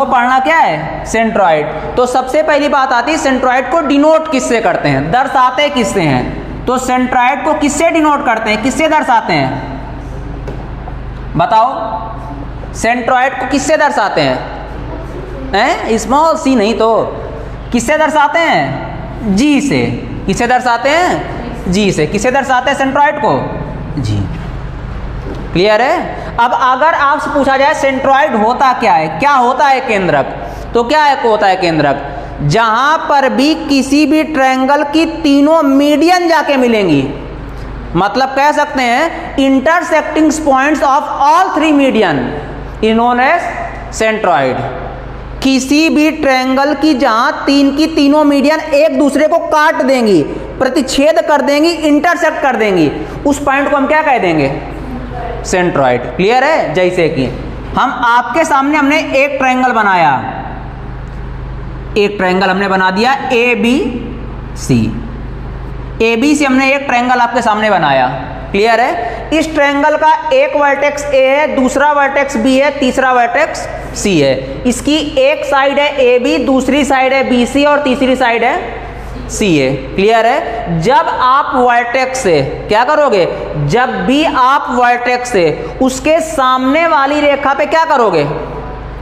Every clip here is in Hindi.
वो पढ़ना क्या है, सेंट्रॉइड। तो सबसे पहली बात आती है सेंट्रॉइड को डिनोट किससे करते हैं, दर्शाते किससे हैं। तो सेंट्रॉइड को किससे डिनोट करते हैं, किससे दर्शाते हैं, बताओ। सेंट्रॉइड को किससे दर्शाते हैं, स्मॉल सी नहीं तो किससे दर्शाते हैं, जी से। किससे दर्शाते हैं, जी से। किससे दर्शाते हैं सेंट्रॉइड को, जी। क्लियर है। अब अगर आपसे पूछा जाए सेंट्रॉइड होता क्या है, क्या होता है केंद्रक, तो क्या है होता है केंद्रक, जहां पर भी किसी भी ट्रायंगल की तीनों मीडियन जाके मिलेंगी, मतलब कह सकते हैं intersecting points of all three median is known as centroid. किसी भी ट्रायंगल की जहां तीन की तीनों मीडियन एक दूसरे को काट देंगी, प्रतिच्छेद कर देंगी, इंटरसेक्ट कर देंगी, उस पॉइंट को हम क्या कह देंगे, सेंट्रॉइड। क्लियर है। जैसे कि हम आपके सामने हमने एक ट्रायंगल बनाया, एक ट्रायंगल हमने बना दिया ए बी सी। ए बी सी हमने एक ट्रायंगल आपके सामने बनाया। क्लियर है। इस ट्रायंगल का एक वर्टेक्स ए है, दूसरा वर्टेक्स बी है, तीसरा वर्टेक्स सी है। इसकी एक साइड है ए बी, दूसरी साइड है बी सी और तीसरी साइड है सी है। क्लियर है। जब आप वर्टेक्स से क्या करोगे, जब भी आप वर्टेक्स से उसके सामने वाली रेखा पे क्या करोगे,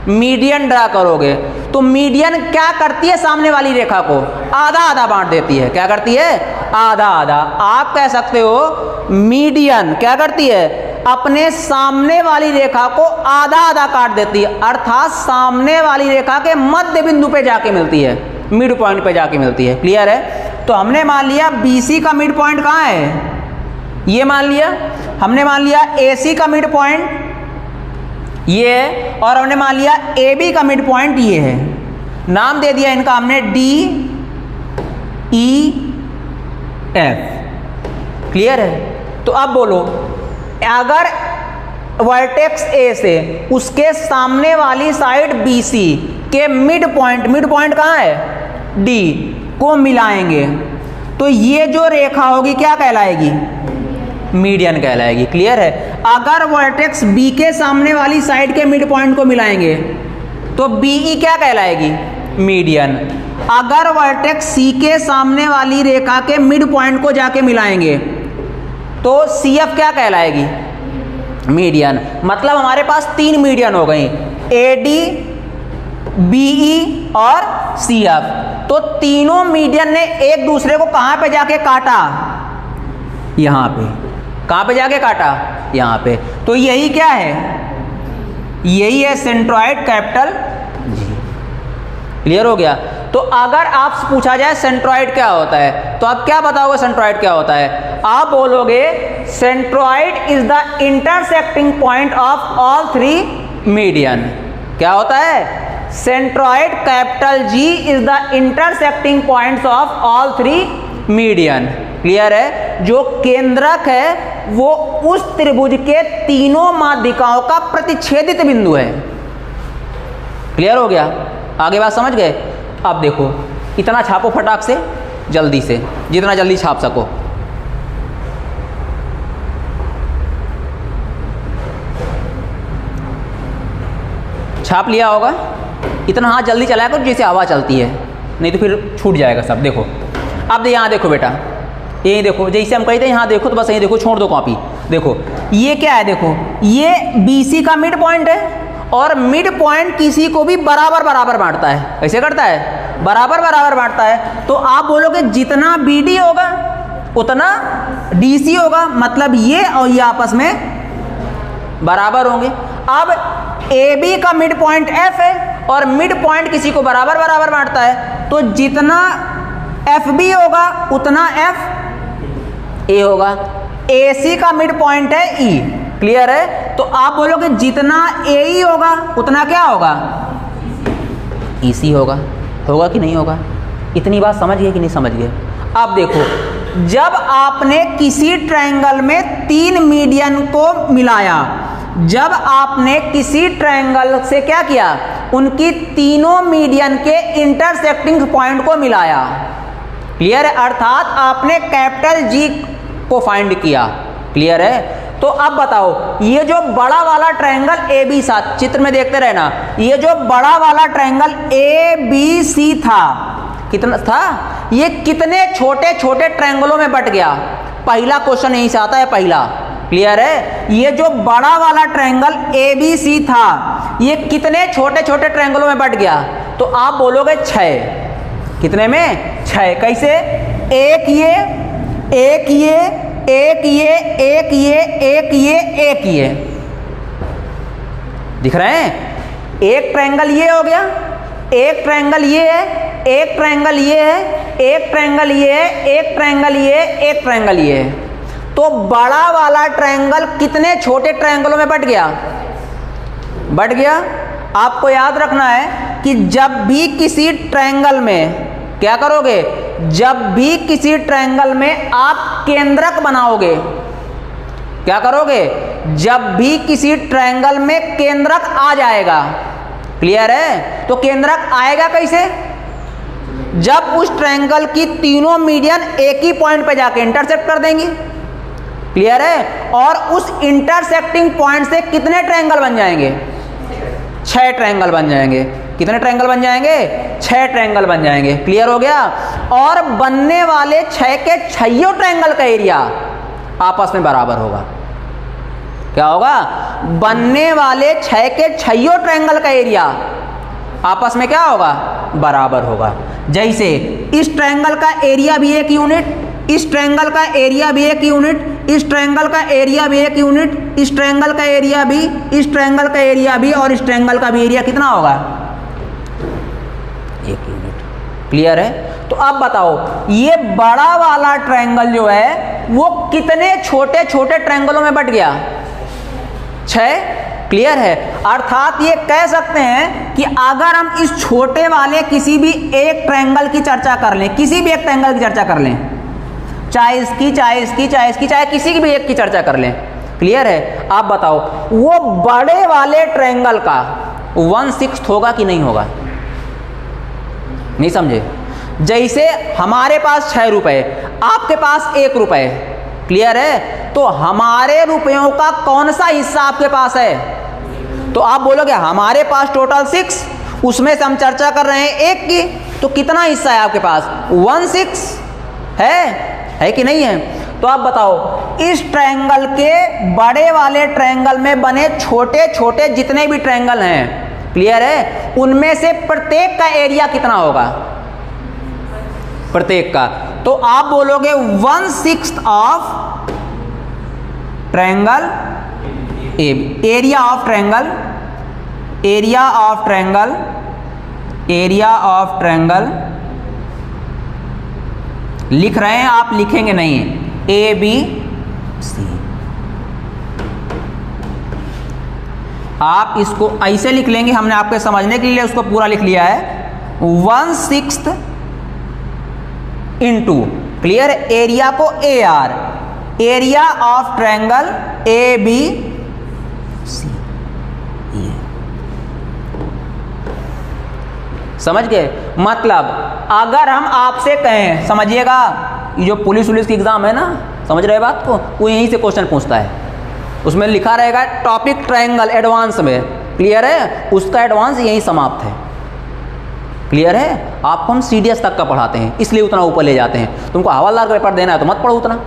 मीडियन ड्रा करोगे, तो मीडियन क्या करती है, सामने वाली रेखा को आधा आधा बांट देती है। क्या करती है, आधा आधा। आप कह सकते हो मीडियन क्या करती है, अपने सामने वाली रेखा को आधा आधा काट देती है, अर्थात सामने वाली रेखा के मध्य बिंदु पे जाके मिलती है, मिड पॉइंट पे जाके मिलती है। क्लियर है। तो हमने मान लिया BC का मिड पॉइंट कहाँ है, ये मान लिया। हमने मान लिया AC का मिड पॉइंट ये है, और हमने मान लिया AB का मिड पॉइंट ये है। नाम दे दिया इनका हमने D E F। क्लियर है। तो अब बोलो, अगर वर्टेक्स A से उसके सामने वाली साइड BC के मिड पॉइंट कहाँ है, D को मिलाएंगे, तो ये जो रेखा होगी क्या कहलाएगी, मीडियन कहलाएगी। क्लियर है। अगर वर्टेक्स B के सामने वाली साइड के मिड पॉइंट को मिलाएंगे तो BE क्या कहलाएगी, मीडियन। अगर वर्टेक्स C के सामने वाली रेखा के मिड पॉइंट को जाके मिलाएंगे तो CF क्या कहलाएगी, मीडियन। मतलब हमारे पास तीन मीडियन हो गई, AD BE और CF। तो तीनों मीडियन ने एक दूसरे को कहां पे जाके काटा, यहां पे। कहां पे जाके काटा, यहां पे। तो यही क्या है, यही है सेंट्रॉइड कैपिटल जी। क्लियर हो गया। तो अगर आपसे पूछा जाए सेंट्रॉइड क्या होता है, तो आप क्या बताओगे सेंट्रॉइड क्या होता है, आप बोलोगे centroid is the intersecting point of all three median. क्या होता है, centroid capital G is the intersecting points of all three median. Clear है। जो केंद्रक है वो उस त्रिभुज के तीनों माध्यिकाओं का प्रतिच्छेदित बिंदु है। क्लियर हो गया। आगे बात समझ गए। अब देखो, इतना छापो फटाक से, जल्दी से, जितना जल्दी छाप सको। छाप लिया होगा। इतना हाथ जल्दी चलाया करो जैसे हवा चलती है, नहीं तो फिर छूट जाएगा सब। देखो अब यहाँ देखो बेटा, यही देखो, जैसे हम कहते हैं यहाँ देखो, तो बस यही देखो, छोड़ दो कॉपी। देखो ये क्या है, देखो ये BC का मिड पॉइंट है, और मिड पॉइंट किसी को भी बराबर बराबर बांटता है। कैसे करता है, बराबर बराबर बांटता है। तो आप बोलोगे जितना BD होगा उतना DC होगा, मतलब ये और ये आपस में बराबर होंगे। अब AB का मिड पॉइंट F है, और मिड पॉइंट किसी को बराबर बराबर बांटता है, तो जितना FB होगा उतना FA होगा। AC का मिड पॉइंट है E। क्लियर है। तो आप बोलोगे जितना AE होगा उतना क्या होगा, EC होगा। होगा कि नहीं होगा, इतनी बात समझ गए कि नहीं समझ गए। अब देखो, जब आपने किसी ट्रायंगल में तीन मीडियन को मिलाया, जब आपने किसी ट्रायंगल से क्या किया, उनकी तीनों मीडियन के इंटरसेक्टिंग पॉइंट को मिलाया। क्लियर है। अर्थात आपने कैपिटल G को फाइंड किया। क्लियर है। तो अब बताओ, ये जो बड़ा वाला ट्रायंगल ए बी साथ चित्र में देखते रहना, ये जो बड़ा वाला ट्रायंगल ए बी सी था, कितना था, ये कितने छोटे छोटे ट्रायंगलों में बट गया? पहला क्वेश्चन यहीं से आता है, पहला। क्लियर है? ये जो बड़ा वाला ट्रायंगल ए बी सी था, ये कितने छोटे छोटे ट्रायंगलों में बट गया? तो आप बोलोगे 6। कितने में? 6। कैसे? एक ये, एक ये, एक ये, एक ये, एक ये, एक ये, दिख रहे हैं? एक ट्रायंगल ये हो गया, एक ट्रायंगल ये है, एक ट्रायंगल ये है, एक ट्रायंगल ये है, एक ट्रायंगल ये, एक ट्रायंगल ये है। तो बड़ा वाला ट्रायंगल कितने छोटे ट्रायंगलों में बट गया? बट गया। आपको याद रखना है कि जब भी किसी ट्रायंगल में क्या करोगे, जब भी किसी ट्रायंगल में आप केंद्रक बनाओगे, क्या करोगे, जब भी किसी ट्रायंगल में केंद्रक आ जाएगा, क्लियर है, तो केंद्रक आएगा कैसे? जब उस ट्रायंगल की तीनों मीडियन एक ही पॉइंट पे जाके इंटरसेक्ट कर देंगी, क्लियर है, और उस इंटरसेक्टिंग पॉइंट से कितने ट्रायंगल बन जाएंगे? 6 ट्रायंगल बन जाएंगे। कितने ट्रायंगल बन जाएंगे? 6 ट्रायंगल बन जाएंगे। क्लियर हो गया? और बनने वाले 6 के 6 ट्रायंगल का एरिया आपस में बराबर होगा। क्या होगा? बनने वाले 6 के 6 ट्रायंगल का एरिया आपस में क्या होगा? बराबर होगा। जैसे इस ट्रायंगल का एरिया भी 1 यूनिट, इस ट्रायंगल का एरिया भी 1 यूनिट, इस ट्रायंगल का एरिया भी 1 यूनिट, इस ट्रायंगल का एरिया भी, इस ट्रायंगल का एरिया भी, और इस ट्रायंगल का भी एरिया कितना होगा? 1 यूनिट। क्लियर है? तो अब बताओ, ये बड़ा वाला ट्रायंगल जो है वो कितने छोटे छोटे ट्रायंगलों में बट गया? 6। क्लियर है? अर्थात ये कह सकते हैं कि अगर हम इस छोटे वाले किसी भी एक ट्रायंगल की चर्चा कर लें, किसी भी एक ट्रायंगल की चर्चा कर लें, चाहे इसकी, चाहे इसकी, चाहे इसकी, चाहे किसी की भी एक की चर्चा कर लें, क्लियर है? आप बताओ, वो बड़े वाले ट्रायंगल का 1/6 होगा कि नहीं होगा? नहीं समझे? जैसे हमारे पास 6 रुपए, आपके पास 1 रुपए, क्लियर है? तो हमारे रुपयों का कौन सा हिस्सा आपके पास है? तो आप बोलोगे हमारे पास टोटल 6, उसमें से हम चर्चा कर रहे हैं 1 की, तो कितना हिस्सा है आपके पास? 1/6 है कि नहीं है? तो आप बताओ, इस ट्रायंगल के बड़े वाले ट्रायंगल में बने छोटे छोटे जितने भी ट्रायंगल हैं, क्लियर है, उनमें से प्रत्येक का एरिया कितना होगा? प्रत्येक का। तो आप बोलोगे 1/6 of triangle A, area of triangle, area of triangle, area of triangle लिख रहे हैं आप, लिखेंगे नहीं, ए बी सी। आप इसको ऐसे लिख लेंगे, हमने आपके समझने के लिए उसको पूरा लिख लिया है। 1/6 इंटू, क्लियर, एरिया को A R, area of triangle A B C. समझ गए? मतलब अगर हम आपसे कहें, समझिएगा, ये जो पुलिस की एग्जाम है ना, समझ रहे बात को, वो यहीं से क्वेश्चन पूछता है, उसमें लिखा रहेगा टॉपिक ट्रायंगल एडवांस में, क्लियर है? उसका एडवांस यहीं समाप्त है। क्लियर है? आपको हम सीडीएस तक का पढ़ाते हैं, इसलिए उतना ऊपर ले जाते हैं। तुमको हवालदार का पेपर देना है तो मत पढ़ो उतना,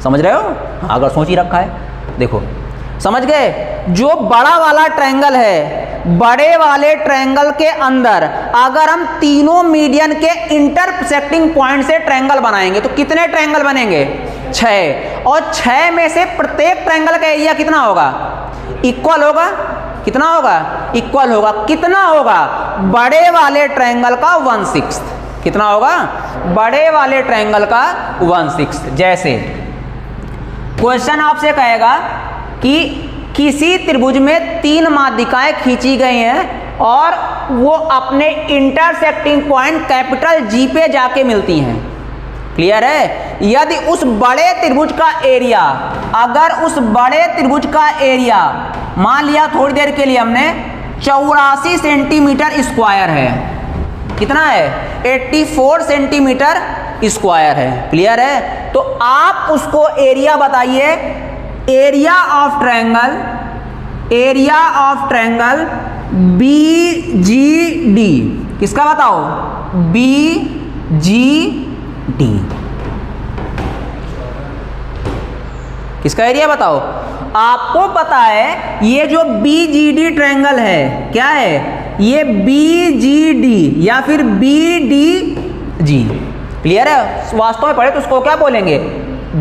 समझ रहे हो? अगर सोच ही रखा है, देखो, समझ गए? जो बड़ा वाला ट्रायंगल है, बड़े वाले ट्रायंगल के अंदर अगर हम तीनों मीडियन के इंटरसेक्टिंग पॉइंट से ट्रायंगल बनाएंगे तो कितने ट्रायंगल बनेंगे? 6। और 6 में से प्रत्येक ट्रायंगल का एरिया कितना होगा? इक्वल होगा। कितना होगा? इक्वल होगा। कितना होगा? बड़े वाले ट्रायंगल का 1/6। कितना होगा? बड़े वाले ट्रायंगल का 1/6। जैसे क्वेश्चन आपसे कहेगा कि किसी त्रिभुज में 3 माध्यिकाएं खींची गई हैं और वो अपने इंटरसेक्टिंग पॉइंट कैपिटल जी पे जाके मिलती हैं, क्लियर है? यदि उस बड़े त्रिभुज का एरिया, अगर उस बड़े त्रिभुज का एरिया मान लिया थोड़ी देर के लिए हमने 84 सेंटीमीटर स्क्वायर है, कितना है? 84 सेंटीमीटर स्क्वायर है, क्लियर है? तो आप उसको एरिया बताइए एरिया ऑफ ट्रायंगल BGD, किसका बताओ? BGD, किसका एरिया बताओ? आपको पता है ये जो BGD ट्रायंगल है क्या है? ये BGD या फिर BDG, क्लियर है? वास्तव में पढ़े तो उसको क्या बोलेंगे?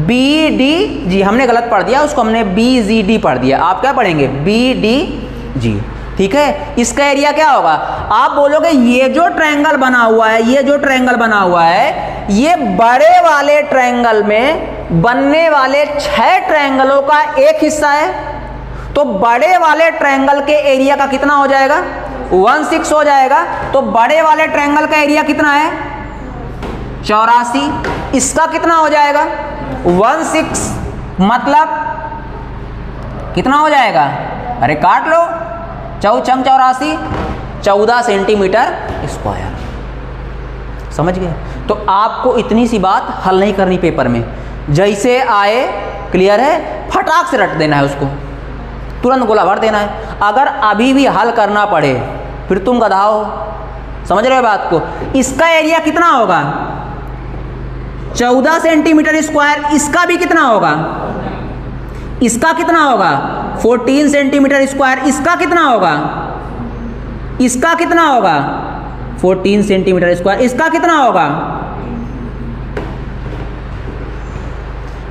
BDG। हमने गलत पढ़ दिया, उसको हमने BGD पढ़ दिया। आप क्या पढ़ेंगे? BDG, ठीक है। इसका एरिया क्या होगा? आप बोलोगे ये जो ट्रायंगल बना हुआ है, ये जो ट्रायंगल बना हुआ है, ये बड़े वाले ट्रायंगल में बनने वाले 6 ट्रायंगलों का एक हिस्सा है। तो बड़े वाले ट्रायंगल के एरिया का कितना हो जाएगा? 1/6 हो जाएगा। तो बड़े वाले ट्रायंगल का एरिया कितना है? 84। इसका कितना हो जाएगा? 1/6, मतलब कितना हो जाएगा? अरे काट लो, 4 चंग 84, 14 सेंटीमीटर स्क्वायर। समझ गए? तो आपको इतनी सी बात हल नहीं करनी पेपर में, जैसे आए, क्लियर है, फटाक से रट देना है उसको, तुरंत गोला भर देना है। अगर अभी भी हल करना पड़े फिर तुम गधा हो। समझ रहे हो बात को? इसका एरिया कितना होगा? 14 सेंटीमीटर स्क्वायर। इसका भी कितना होगा? इसका कितना होगा? 14 सेंटीमीटर स्क्वायर। इसका कितना होगा? इसका कितना होगा? 14 सेंटीमीटर स्क्वायर। इसका कितना होगा?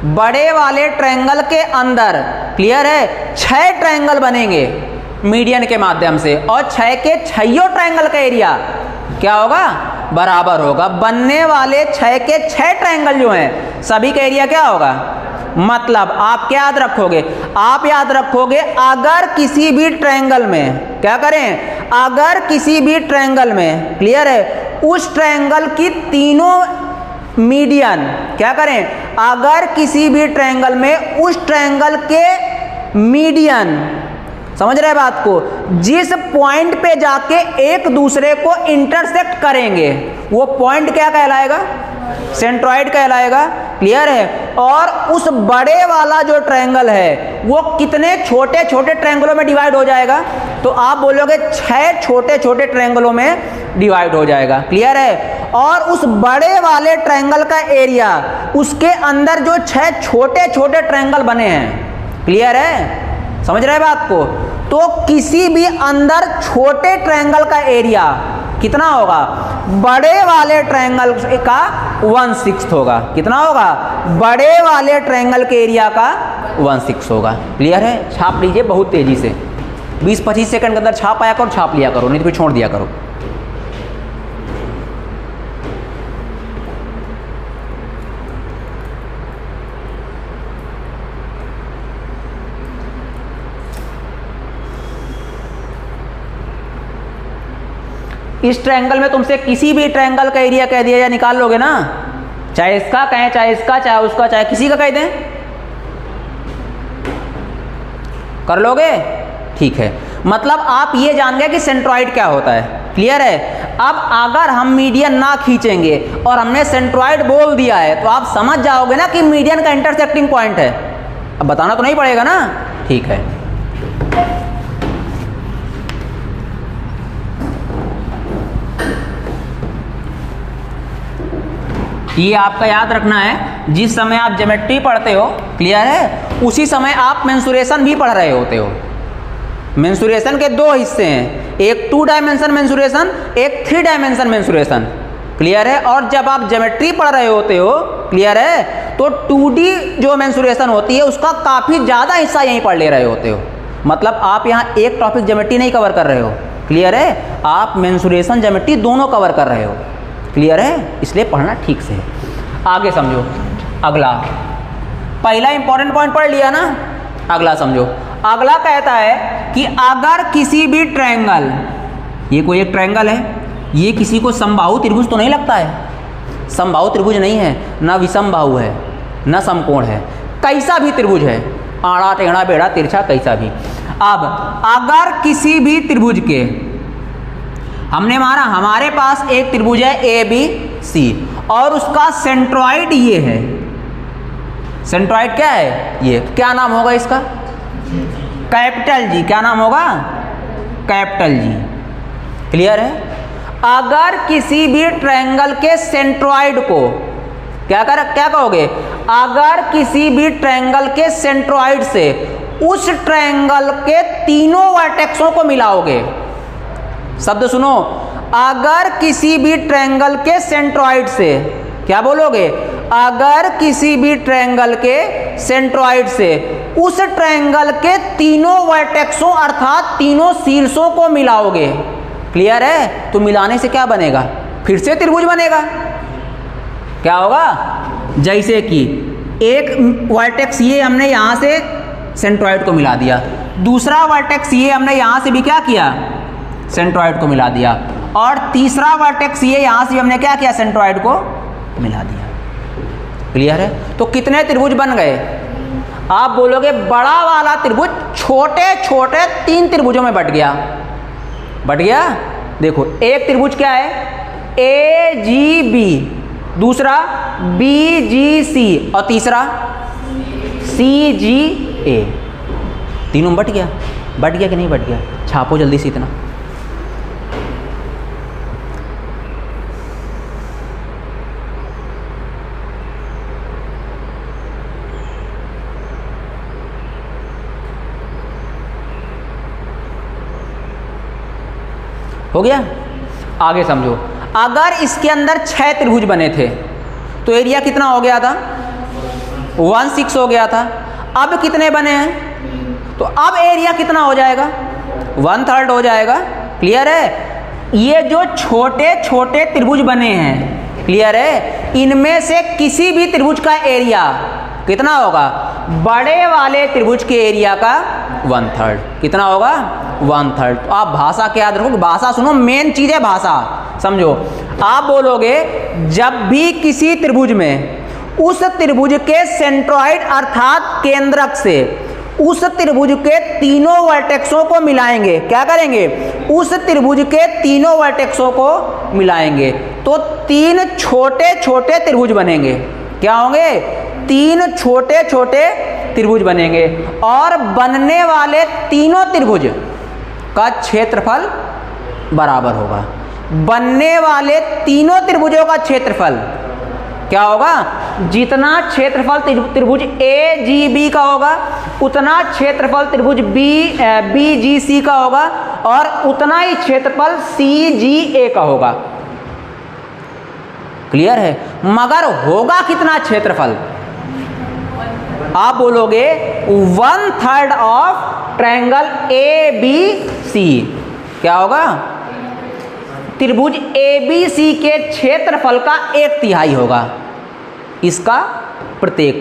बड़े वाले ट्रायंगल के अंदर, क्लियर है, 6 ट्रायंगल बनेंगे मीडियन के माध्यम से, और 6 के 6 ट्रायंगल का एरिया क्या होगा? बराबर होगा। बनने वाले 6 के 6 ट्रायंगल जो हैं सभी का एरिया क्या होगा? मतलब आप क्या याद रखोगे? आप याद रखोगे अगर किसी भी ट्रायंगल में क्या करें? अगर किसी भी ट्रायंगल में, क्लियर है, उस ट्रायंगल की तीनों मीडियन क्या करें? अगर किसी भी ट्रायंगल में उस ट्रायंगल के मीडियन, समझ रहे बात को, जिस पॉइंट पे जाके एक दूसरे को इंटरसेक्ट करेंगे वो पॉइंट क्या कहलाएगा? सेंट्रॉइड कहलाएगा। क्लियर है? और उस बड़े वाला जो ट्रायंगल है वो कितने छोटे छोटे ट्रायंगलों में डिवाइड हो जाएगा? तो आप बोलोगे 6 छोटे छोटे ट्रायंगलों में डिवाइड हो जाएगा। क्लियर है? और उस बड़े वाले ट्रायंगल का एरिया, उसके अंदर जो 6 छोटे छोटे ट्रायंगल बने हैं, क्लियर है? समझ रहे बात को? तो किसी भी अंदर छोटे ट्रायंगल का एरिया कितना होगा? बड़े वाले ट्रायंगल का 1/6 होगा। कितना होगा? बड़े वाले ट्रायंगल के एरिया का 1/6 होगा। क्लियर है? छाप लीजिए बहुत तेजी से, 20-25 सेकंड के अंदर छाप आया करो, छाप लिया करो, नहीं तो फिर छोड़ दिया करो। इस ट्रायंगल में तुमसे किसी भी ट्रायंगल का एरिया कह दिया जाए, निकाल लोगे ना? चाहे इसका कहें, चाहे इसका, चाहे उसका, चाहे किसी का कह दें, कर लोगे? ठीक है। मतलब आप ये जान गए कि सेंट्रॉइड क्या होता है। क्लियर है? अब अगर हम मीडियन ना खींचेंगे और हमने सेंट्रॉइड बोल दिया है तो आप समझ जाओगे ना कि मीडियन का इंटरसेक्टिंग पॉइंट है। अब बताना तो नहीं पड़ेगा ना? ठीक है। ये आपका याद रखना है, जिस समय आप ज्योमेट्री पढ़ते हो, क्लियर है, उसी समय आप मेंसुरेशन भी पढ़ रहे होते हो। मेंसुरेशन के 2 हिस्से हैं, एक 2 डायमेंशन मेंसुरेशन, एक 3 डायमेंशन मेंसुरेशन। क्लियर है? और जब आप ज्योमेट्री पढ़ रहे होते हो, क्लियर है, तो 2D जो मेंसुरेशन होती है उसका काफ़ी ज़्यादा हिस्सा यहीं पढ़ ले रहे होते हो। मतलब आप यहाँ एक टॉपिक ज्योमेट्री नहीं कवर कर रहे हो। क्लियर है? आप मेंसुरेशन ज्योमेट्री दोनों कवर कर रहे हो। क्लियर है? इसलिए पढ़ना ठीक से। आगे समझो। अगला, पहला इंपॉर्टेंट पॉइंट पढ़ लिया ना, अगला समझो। अगला कहता है कि अगर किसी भी ट्रायंगल, ये कोई एक ट्रायंगल है, ये किसी को समबाहु त्रिभुज तो नहीं लगता है? समबाहु त्रिभुज नहीं है, ना विषमबाहु है, ना समकोण है, कैसा भी त्रिभुज है, आड़ा टेढ़ा बेड़ा तिरछा कैसा भी। अब अगर किसी भी त्रिभुज के, हमने माना हमारे पास एक त्रिभुज है ABC और उसका सेंट्रॉइड ये है, सेंट्रॉइड क्या है ये, क्या नाम होगा इसका, कैपिटल जी। क्या नाम होगा, कैपिटल जी। क्लियर है। अगर किसी भी ट्रायंगल के सेंट्रॉइड को क्या कहोगे, अगर किसी भी ट्रायंगल के सेंट्रॉइड से उस ट्रायंगल के तीनों वर्टेक्सों को मिलाओगे, शब्द सुनो, अगर किसी भी ट्रायंगल के सेंट्रॉइड से, क्या बोलोगे, अगर किसी भी ट्रायंगल के सेंट्रॉइड से उस ट्रायंगल के तीनों वर्टेक्सों अर्थात तीनों शीर्षों को मिलाओगे। क्लियर है। तो मिलाने से क्या बनेगा, फिर से त्रिभुज बनेगा। क्या होगा, जैसे कि एक वर्टेक्स ये हमने यहां से सेंट्रॉइड को मिला दिया, दूसरा वर्टेक्स ये हमने यहां से भी क्या किया, सेंट्रॉइड को मिला दिया, और तीसरा वर्टेक्स ये यहां से हमने क्या किया, सेंट्रॉइड को मिला दिया। क्लियर है। तो कितने त्रिभुज बन गए, आप बोलोगे बड़ा वाला त्रिभुज छोटे छोटे 3 त्रिभुजों में बट गया। देखो एक त्रिभुज क्या है, AGB, दूसरा BGC और तीसरा CGA। तीनों बट गया कि नहीं बट गया, छापो जल्दी से इतना। हो गया। आगे समझो, अगर इसके अंदर 6 त्रिभुज बने थे तो एरिया कितना हो गया था, 1/6 हो गया था। अब कितने बने हैं, तो अब एरिया कितना हो जाएगा, 1/3 हो जाएगा। क्लियर है। ये जो छोटे छोटे त्रिभुज बने हैं, क्लियर है, इनमें से किसी भी त्रिभुज का एरिया कितना होगा, बड़े वाले त्रिभुज के एरिया का 1/3। कितना होगा, 1/3। तो आप भाषा क्या याद रखो, भाषा सुनो, मेन चीज है भाषा, समझो। आप बोलोगे जब भी किसी त्रिभुज में उस त्रिभुज के सेंट्रॉइड अर्थात केंद्रक से उस त्रिभुज के तीनों वर्टेक्सों को मिलाएंगे, क्या करेंगे, उस त्रिभुज के तीनों वर्टेक्सों को मिलाएंगे, तो 3 छोटे छोटे त्रिभुज बनेंगे। क्या होंगे, 3 छोटे छोटे त्रिभुज बनेंगे, और बनने वाले तीनों त्रिभुज का क्षेत्रफल बराबर होगा। बनने वाले तीनों त्रिभुजों का क्षेत्रफल क्या होगा, जितना क्षेत्रफल त्रिभुज AGB का होगा उतना क्षेत्रफल त्रिभुज BGC का होगा, और उतना ही क्षेत्रफल CGA का होगा। क्लियर है। मगर होगा कितना क्षेत्रफल, आप बोलोगे 1/3 ऑफ ट्रायंगल ABC। क्या होगा, त्रिभुज ABC के क्षेत्रफल का 1/3 होगा इसका प्रत्येक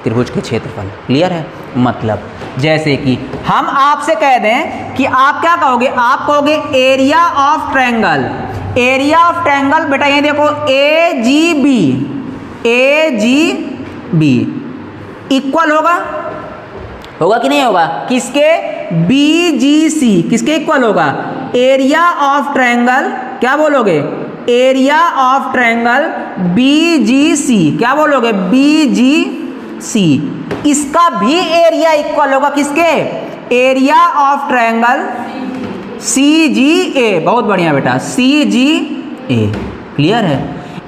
त्रिभुज के क्षेत्रफल। क्लियर है। मतलब जैसे कि हम आपसे कह दें कि आप क्या कहोगे, आप कहोगे area of triangle, area of triangle बेटा ये देखो AGB इक्वल होगा कि नहीं होगा, किसके, BGC, किसके इक्वल होगा, एरिया ऑफ ट्रायंगल, क्या बोलोगे, एरिया ऑफ ट्रायंगल BGC, क्या बोलोगे, BGC, इसका भी एरिया इक्वल होगा किसके, एरिया ऑफ ट्रायंगल CGA। बहुत बढ़िया बेटा, CGA। क्लियर है।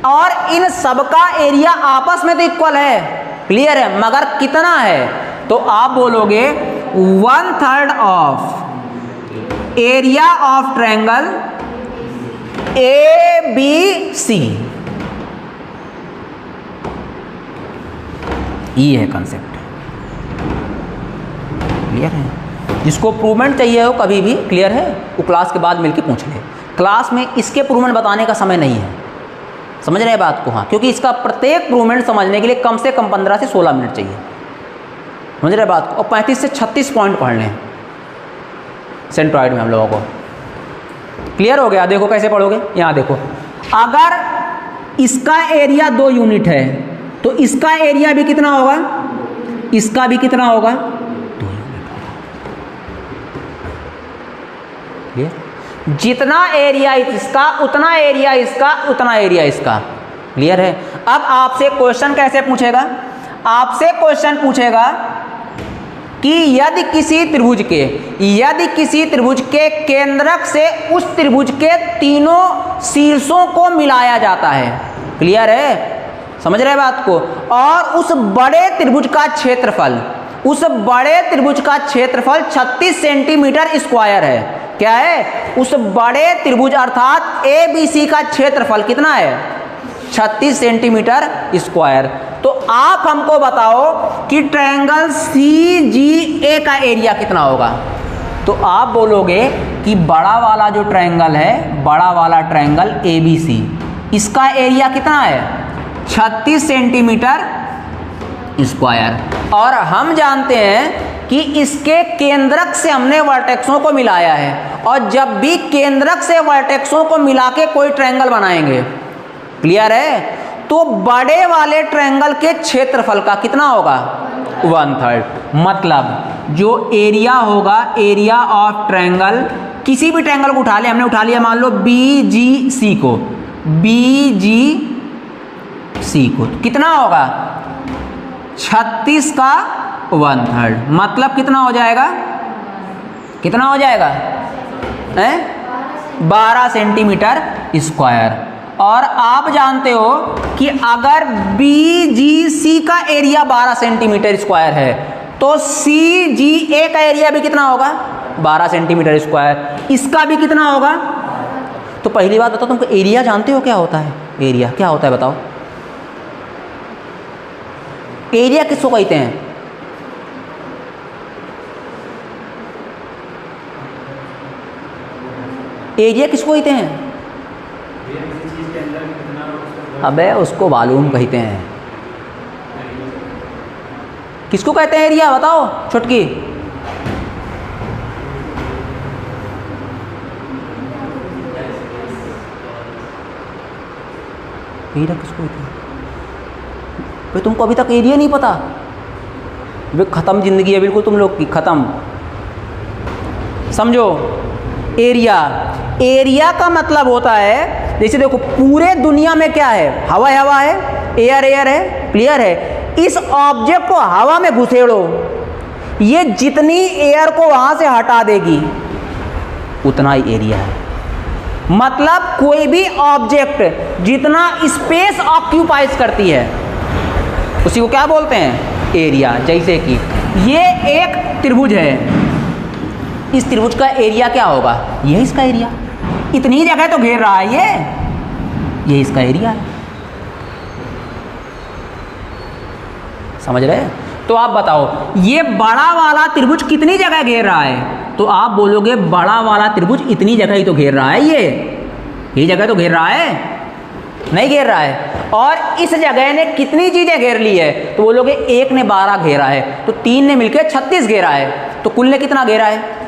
और इन सबका एरिया आपस में तो इक्वल है, क्लियर है, मगर कितना है, तो आप बोलोगे 1/3 of area of triangle ABC। ये है कंसेप्ट। क्लियर है। जिसको प्रूवमेंट चाहिए हो कभी भी, क्लियर है, वो क्लास के बाद मिलके पूछ ले। क्लास में इसके प्रूवमेंट बताने का समय नहीं है, समझ रहे हैं बात को, हाँ, क्योंकि इसका प्रत्येक प्रूवमेंट समझने के लिए कम से कम 15 से 16 मिनट चाहिए, समझ रहे बात को, और 35 से 36 पॉइंट पढ़ने हैं सेंट्रॉइड में हम लोगों को। क्लियर हो गया। देखो कैसे पढ़ोगे, यहाँ देखो, अगर इसका एरिया 2 यूनिट है तो इसका एरिया भी कितना होगा, इसका भी कितना होगा, 2 यूनिट होगा। क्लियर। जितना एरिया इसका उतना एरिया इसका उतना एरिया इसका। क्लियर है। अब आपसे क्वेश्चन कैसे पूछेगा, आपसे क्वेश्चन पूछेगा कि यदि किसी त्रिभुज के केंद्रक से उस त्रिभुज के तीनों शीर्षों को मिलाया जाता है, क्लियर है, समझ रहे बात को, और उस बड़े त्रिभुज का क्षेत्रफल 36 सेंटीमीटर स्क्वायर है। क्या है? उस बड़े त्रिभुज अर्थात ABC का क्षेत्रफल कितना है? 36 सेंटीमीटर स्क्वायर। तो आप हमको बताओ कि ट्रायंगल CGA का एरिया कितना होगा। तो आप बोलोगे कि बड़ा वाला जो ट्रायंगल है, बड़ा वाला ट्रायंगल ABC, इसका एरिया कितना है? 36 सेंटीमीटर स्क्वायर। और हम जानते हैं कि इसके केंद्रक से हमने वर्टेक्सों को मिलाया है, और जब भी केंद्रक से वर्टेक्सों को मिला के कोई ट्रायंगल बनाएंगे, क्लियर है, तो बड़े वाले ट्रायंगल के क्षेत्रफल का कितना होगा? 1/3। मतलब जो एरिया होगा, एरिया ऑफ ट्रायंगल, किसी भी ट्रायंगल को उठा ले, हमने उठा लिया मान लो BGC को, कितना होगा? 36 का 1/3। मतलब कितना हो जाएगा? 12 सेंटीमीटर स्क्वायर। और आप जानते हो कि अगर BGC का एरिया 12 सेंटीमीटर स्क्वायर है, तो CGA का एरिया भी कितना होगा? 12 सेंटीमीटर स्क्वायर। इसका भी कितना होगा? तो पहली बात बताओ, तुमको एरिया जानते हो क्या होता है? एरिया क्या होता है बताओ? एरिया किसको कहते हैं? एरिया किसको कहते हैं? अबे उसको वॉल्यूम कहते हैं। किसको कहते हैं एरिया? बताओ छुटकी। एरिया किसको कहते हैं? भाई तुमको अभी तक एरिया नहीं पता? वे ख़त्म ज़िंदगी है बिल्कुल तुम लोग की, ख़त्म। समझो एरिया का मतलब होता है, जैसे देखो पूरे दुनिया में क्या है? हवा है, एयर है, क्लियर है। इस ऑब्जेक्ट को हवा में घुसेड़ो, ये जितनी एयर को वहां से हटा देगी उतना ही एरिया है। मतलब कोई भी ऑब्जेक्ट जितना स्पेस ऑक्यूपाइज करती है उसी को क्या बोलते हैं? एरिया। जैसे कि ये एक त्रिभुज है, इस त्रिभुज का एरिया क्या होगा? ये इसका एरिया। इतनी जगह तो घेर रहा है ये इसका एरिया है। समझ रहे? तो आप बताओ ये बड़ा वाला त्रिभुज कितनी जगह घेर रहा है? तो आप बोलोगे बड़ा वाला त्रिभुज इतनी जगह ही तो घेर रहा है, ये जगह तो घेर रहा है, नहीं घेर रहा है। और इस जगह ने कितनी चीजें घेर ली है? तो बोलोगे एक ने 12 घेरा है, तो 3 ने मिलकर 36 घेरा है, तो कुल ने कितना घेरा है?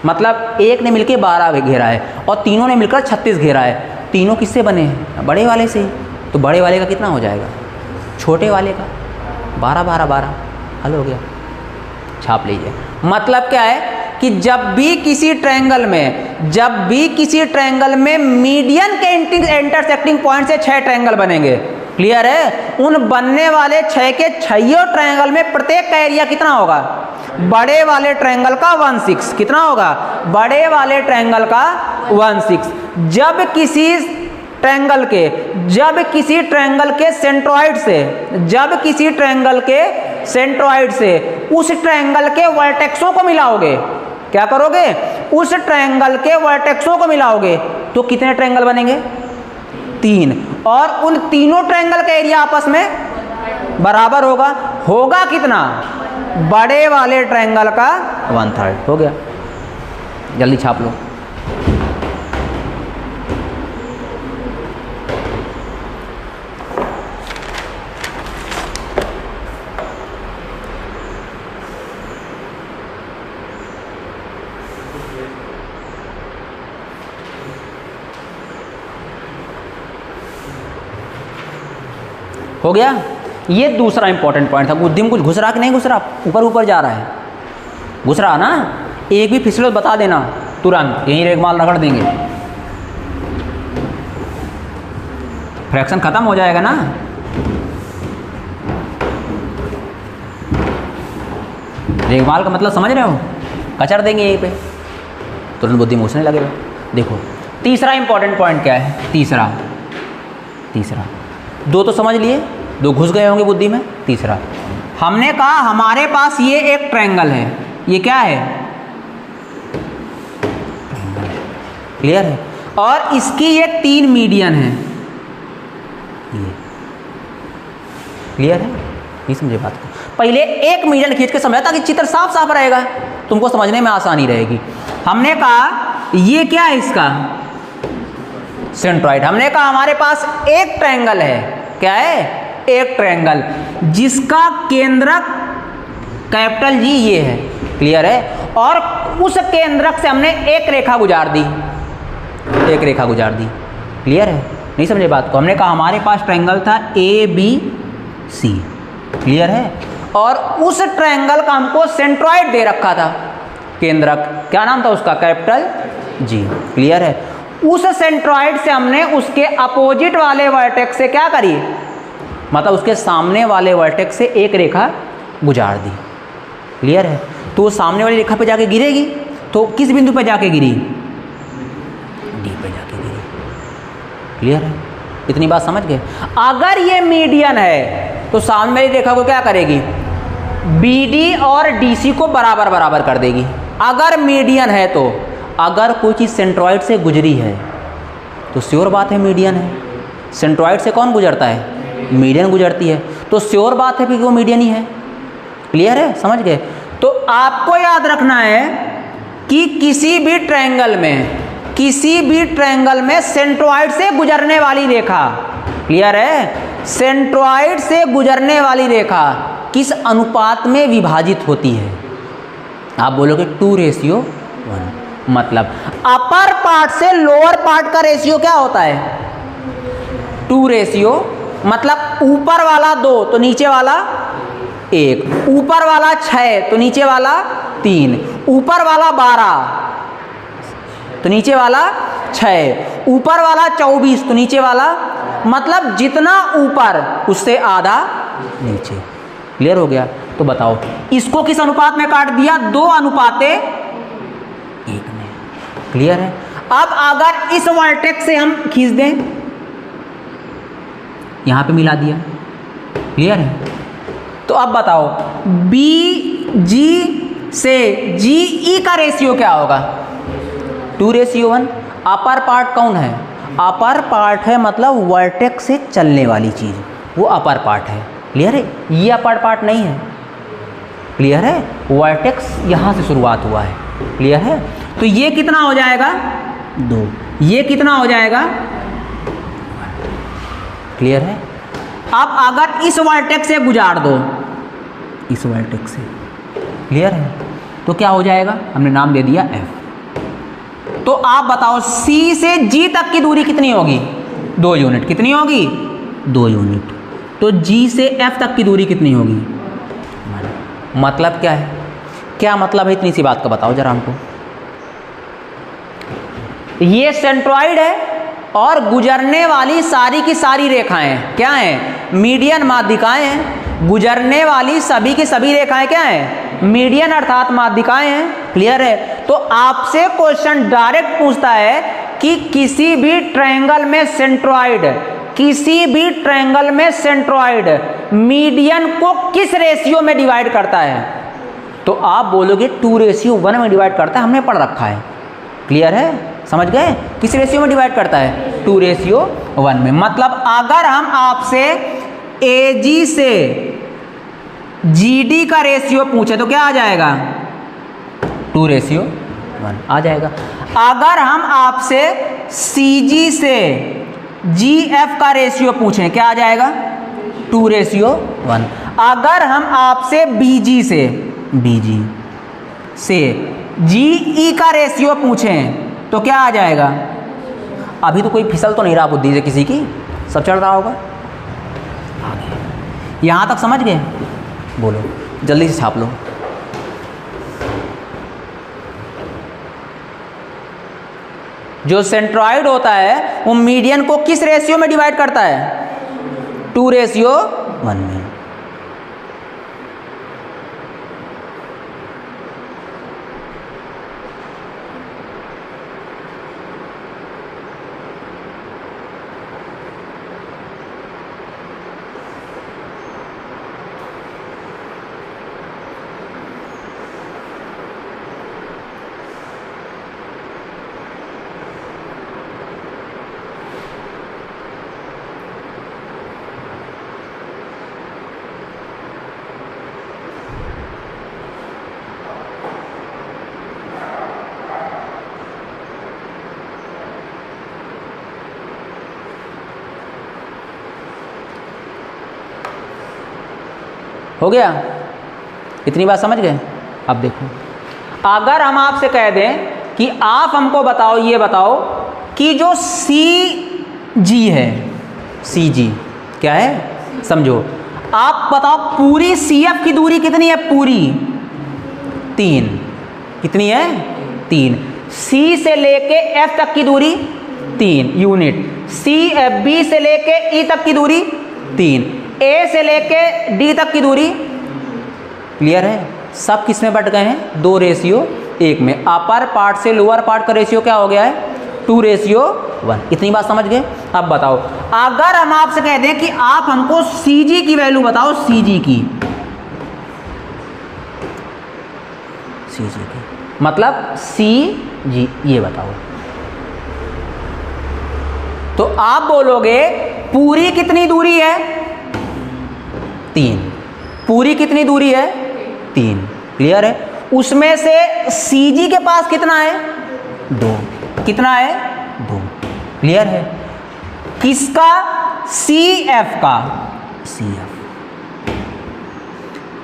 मतलब एक ने मिलकर 12 घेरा है और तीनों ने मिलकर 36 घेरा है। तीनों किससे बने हैं? बड़े वाले से। तो बड़े वाले का कितना हो जाएगा? छोटे वाले का 12 12 12। हल हो गया, छाप लीजिए। मतलब क्या है कि जब भी किसी ट्रायंगल में मीडियन के इंटरसेक्टिंग पॉइंट से 6 ट्रायंगल बनेंगे, क्लियर है, उन बनने वाले 6 के 6 ट्रायंगल में प्रत्येक का एरिया कितना होगा? बड़े वाले ट्रायंगल का 1/6। कितना होगा? बड़े वाले ट्रायंगल का 1/6। जब किसी ट्रायंगल के सेंट्रोइड से उस ट्रायंगल के वर्टेक्सों को मिलाओगे, क्या करोगे? उस ट्रायंगल के वर्टेक्सों को मिलाओगे तो कितने ट्रायंगल बनेंगे? 3। और उन तीनों ट्रायंगल का एरिया आपस में बराबर होगा कितना? बड़े वाले ट्रायंगल का 1/3। हो गया, जल्दी छाप लो। हो गया। ये दूसरा इंपॉर्टेंट पॉइंट था। बुद्धि में कुछ घुस रहा कि नहीं घुस रहा? ऊपर जा रहा है, घुस रहा ना? एक भी फिसलो बता देना तुरंत, यहीं रेगमाल रगड़ देंगे, फ्रैक्शन खत्म हो जाएगा ना। रेगमाल का मतलब समझ रहे हो, कचर देंगे यहीं पे, तुरंत बुद्धि में घुसने लगेगा। देखो तीसरा इंपॉर्टेंट पॉइंट क्या है, तीसरा दो तो समझ लिए, दो घुस गए होंगे बुद्धि में। तीसरा हमने कहा हमारे पास ये एक ट्रायंगल है, ये क्या है, क्लियर है, और इसकी ये 3 मीडियन है, ये क्लियर है, नहीं समझे बात को। पहले एक मीडियन खींच के समझा ताकि चित्र साफ साफ रहेगा, तुमको समझने में आसानी रहेगी। हमने कहा ये क्या है, इसका सेंट्रॉइड। हमने कहा हमारे पास एक ट्रायंगल है, क्या है, एक ट्रायंगल जिसका केंद्रक कैपिटल जी ये है, क्लियर है, और उस केंद्रक से हमने एक रेखा गुजार दी, एक रेखा गुजार दी, क्लियर है, नहीं समझे बात को। हमने कहा हमारे पास ट्रायंगल था ABC, क्लियर है, और उस ट्रायंगल का हमको सेंट्रॉइड दे रखा था, केंद्रक क्या नाम था उसका, कैपिटल जी, क्लियर है। उस सेंट्रॉइड से हमने उसके अपोजिट वाले वर्टेक्स से क्या करी, मतलब उसके सामने वाले वर्टेक्स से एक रेखा गुजार दी, क्लियर है। तो सामने वाली रेखा पे जाके गिरेगी, तो किस बिंदु पे जाके गिरी, डी पे जाके गिरी, क्लियर है, इतनी बात समझ गए। अगर ये मीडियन है तो सामने वाली रेखा को क्या करेगी, BD और DC को बराबर बराबर कर देगी, अगर मीडियन है तो। अगर कोई चीज़ सेंट्रॉइड से गुजरी है तो श्योर बात है मीडियन है। सेंट्रॉइड से कौन गुजरता है, मीडियन गुजरती है, तो श्योर बात है कि वो मीडियन ही है, क्लियर है, समझ गए। तो आपको याद रखना है कि किसी भी ट्रायंगल में सेंट्रॉइड से गुजरने वाली रेखा, क्लियर है, सेंट्रॉइड से गुजरने वाली रेखा किस अनुपात में विभाजित होती है, आप बोलोगे 2:1, मतलब अपर पार्ट से लोअर पार्ट का रेशियो क्या होता है, 2:, मतलब ऊपर वाला 2 तो नीचे वाला 1, ऊपर वाला 6 तो नीचे वाला 3, ऊपर वाला 12 तो नीचे वाला 6, ऊपर वाला 24 तो नीचे वाला, मतलब जितना ऊपर उससे आधा नीचे, क्लियर हो गया। तो बताओ इसको किस अनुपात में काट दिया, 2:1 में, क्लियर है। अब अगर इस वर्टेक्स से हम खींच दें, यहां पे मिला दिया, क्लियर है। तो अब बताओ BG से GE का रेशियो क्या होगा, 2:1। अपर पार्ट कौन है, अपर पार्ट है, मतलब वर्टेक्स से चलने वाली चीज, वो अपर पार्ट है, क्लियर है, ये अपर पार्ट नहीं है, क्लियर है, वर्टेक्स यहां से शुरुआत हुआ है, क्लियर है। तो ये कितना हो जाएगा, 2, ये कितना हो जाएगा, क्लियर है। अब अगर इस वर्टेक्स से गुजार दो, इस वर्टेक्स से, क्लियर है, तो क्या हो जाएगा, हमने नाम दे दिया F। तो आप बताओ C से G तक की दूरी कितनी होगी, 2 यूनिट, कितनी होगी, 2 यूनिट। तो G से F तक की दूरी कितनी होगी, मतलब क्या है, क्या मतलब है, इतनी सी बात का बताओ जरा हमको। ये सेंट्रॉइड है और गुजरने वाली सारी की सारी रेखाएं क्या हैं, मीडियन माध्यिकाएं हैं, गुजरने वाली सभी की सभी रेखाएं क्या हैं, मीडियन अर्थात माध्यिकाएं हैं, क्लियर है। तो आपसे क्वेश्चन डायरेक्ट पूछता है कि किसी भी ट्रायंगल में सेंट्रॉइड मीडियन को किस रेशियो में डिवाइड करता है, तो आप बोलोगे 2:1 में डिवाइड करता है, हमने पढ़ रखा है, क्लियर है, समझ गए, किस रेशियो में डिवाइड करता है, 2:1 में। मतलब अगर हम आपसे AG से GD का रेशियो पूछे तो क्या आ जाएगा, 2:1 आ जाएगा। अगर हम आपसे CG से GF का रेशियो पूछें क्या आ जाएगा, 2:1। अगर हम आपसे BG से GE का रेशियो पूछें तो क्या आ जाएगा, अभी तो कोई फिसल तो नहीं रहा बुद्धि से किसी की, सब चल रहा होगा, यहां तक समझ गए, बोलो जल्दी से छाप लो। जो सेंट्रॉइड होता है वो मीडियन को किस रेशियो में डिवाइड करता है, 2:1 में। हो गया? इतनी बात समझ गए? अब देखो, अगर हम आपसे कह दें कि आप हमको बताओ, ये बताओ कि जो CG है, CG क्या है समझो, आप बताओ पूरी CF की दूरी कितनी है? पूरी 3। कितनी है? 3। C से लेके F तक की दूरी 3 यूनिट, B से लेके E तक की दूरी 3, A से लेके D तक की दूरी। क्लियर है? सब किस में बट गए हैं? 2:1 में। अपर पार्ट से लोअर पार्ट का रेशियो क्या हो गया है? 2:1। इतनी बात समझ गए? अब बताओ, अगर हम आपसे कह दें कि आप हमको CG की वैल्यू बताओ, CG की मतलब CG ये बताओ, तो आप बोलोगे पूरी कितनी दूरी है? 3। पूरी कितनी दूरी है? 3। क्लियर है? उसमें से CG के पास कितना है? 2। कितना है? 2। क्लियर है? किसका? CF का। CF।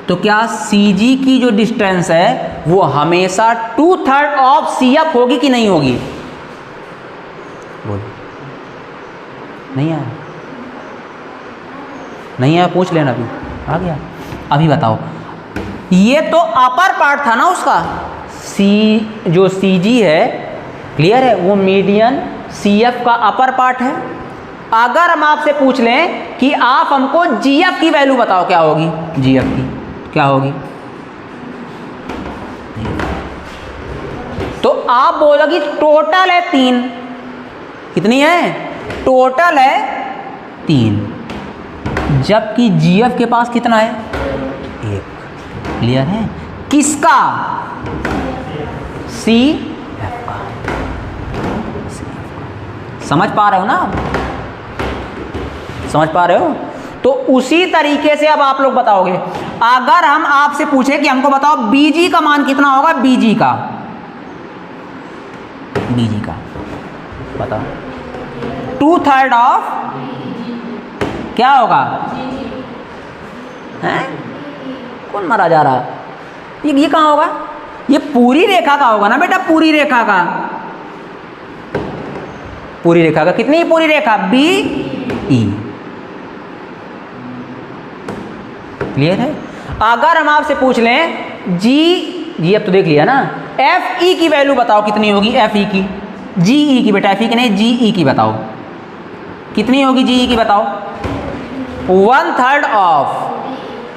तो क्या CG की जो डिस्टेंस है वो हमेशा 2/3 ऑफ CF होगी कि नहीं होगी? बोलो। नहीं आया? नहीं आया? पूछ लेना। अभी आ गया? अभी बताओ, ये तो अपर पार्ट था ना उसका, जो CG है, क्लियर है, वो मीडियन CF का अपर पार्ट है। अगर हम आपसे पूछ लें कि आप हमको GF की वैल्यू बताओ, क्या होगी? GF की क्या होगी? तो आप बोलोगे टोटल है 3। कितनी है? टोटल है 3, जबकि GF के पास कितना है? 1। क्लियर है? किसका? CF का। समझ पा रहे हो ना? समझ पा रहे हो? तो उसी तरीके से अब आप लोग बताओगे, अगर हम आपसे पूछे कि हमको बताओ BG का मान कितना होगा? BG का बताओ। 2/3 ऑफ क्या होगा? हैं? कौन मारा जा रहा? ये कहाँ होगा? ये पूरी रेखा का होगा ना बेटा, पूरी रेखा का। पूरी रेखा का कितनी पूरी रेखा? BE। क्लियर है? अगर हम आपसे पूछ लें जी अब तो देख लिया ना, FE की वैल्यू बताओ कितनी होगी? FE की, GE की बेटा, FE की नहीं, GE की बताओ कितनी होगी? GE की बताओ। 1/3 ऑफ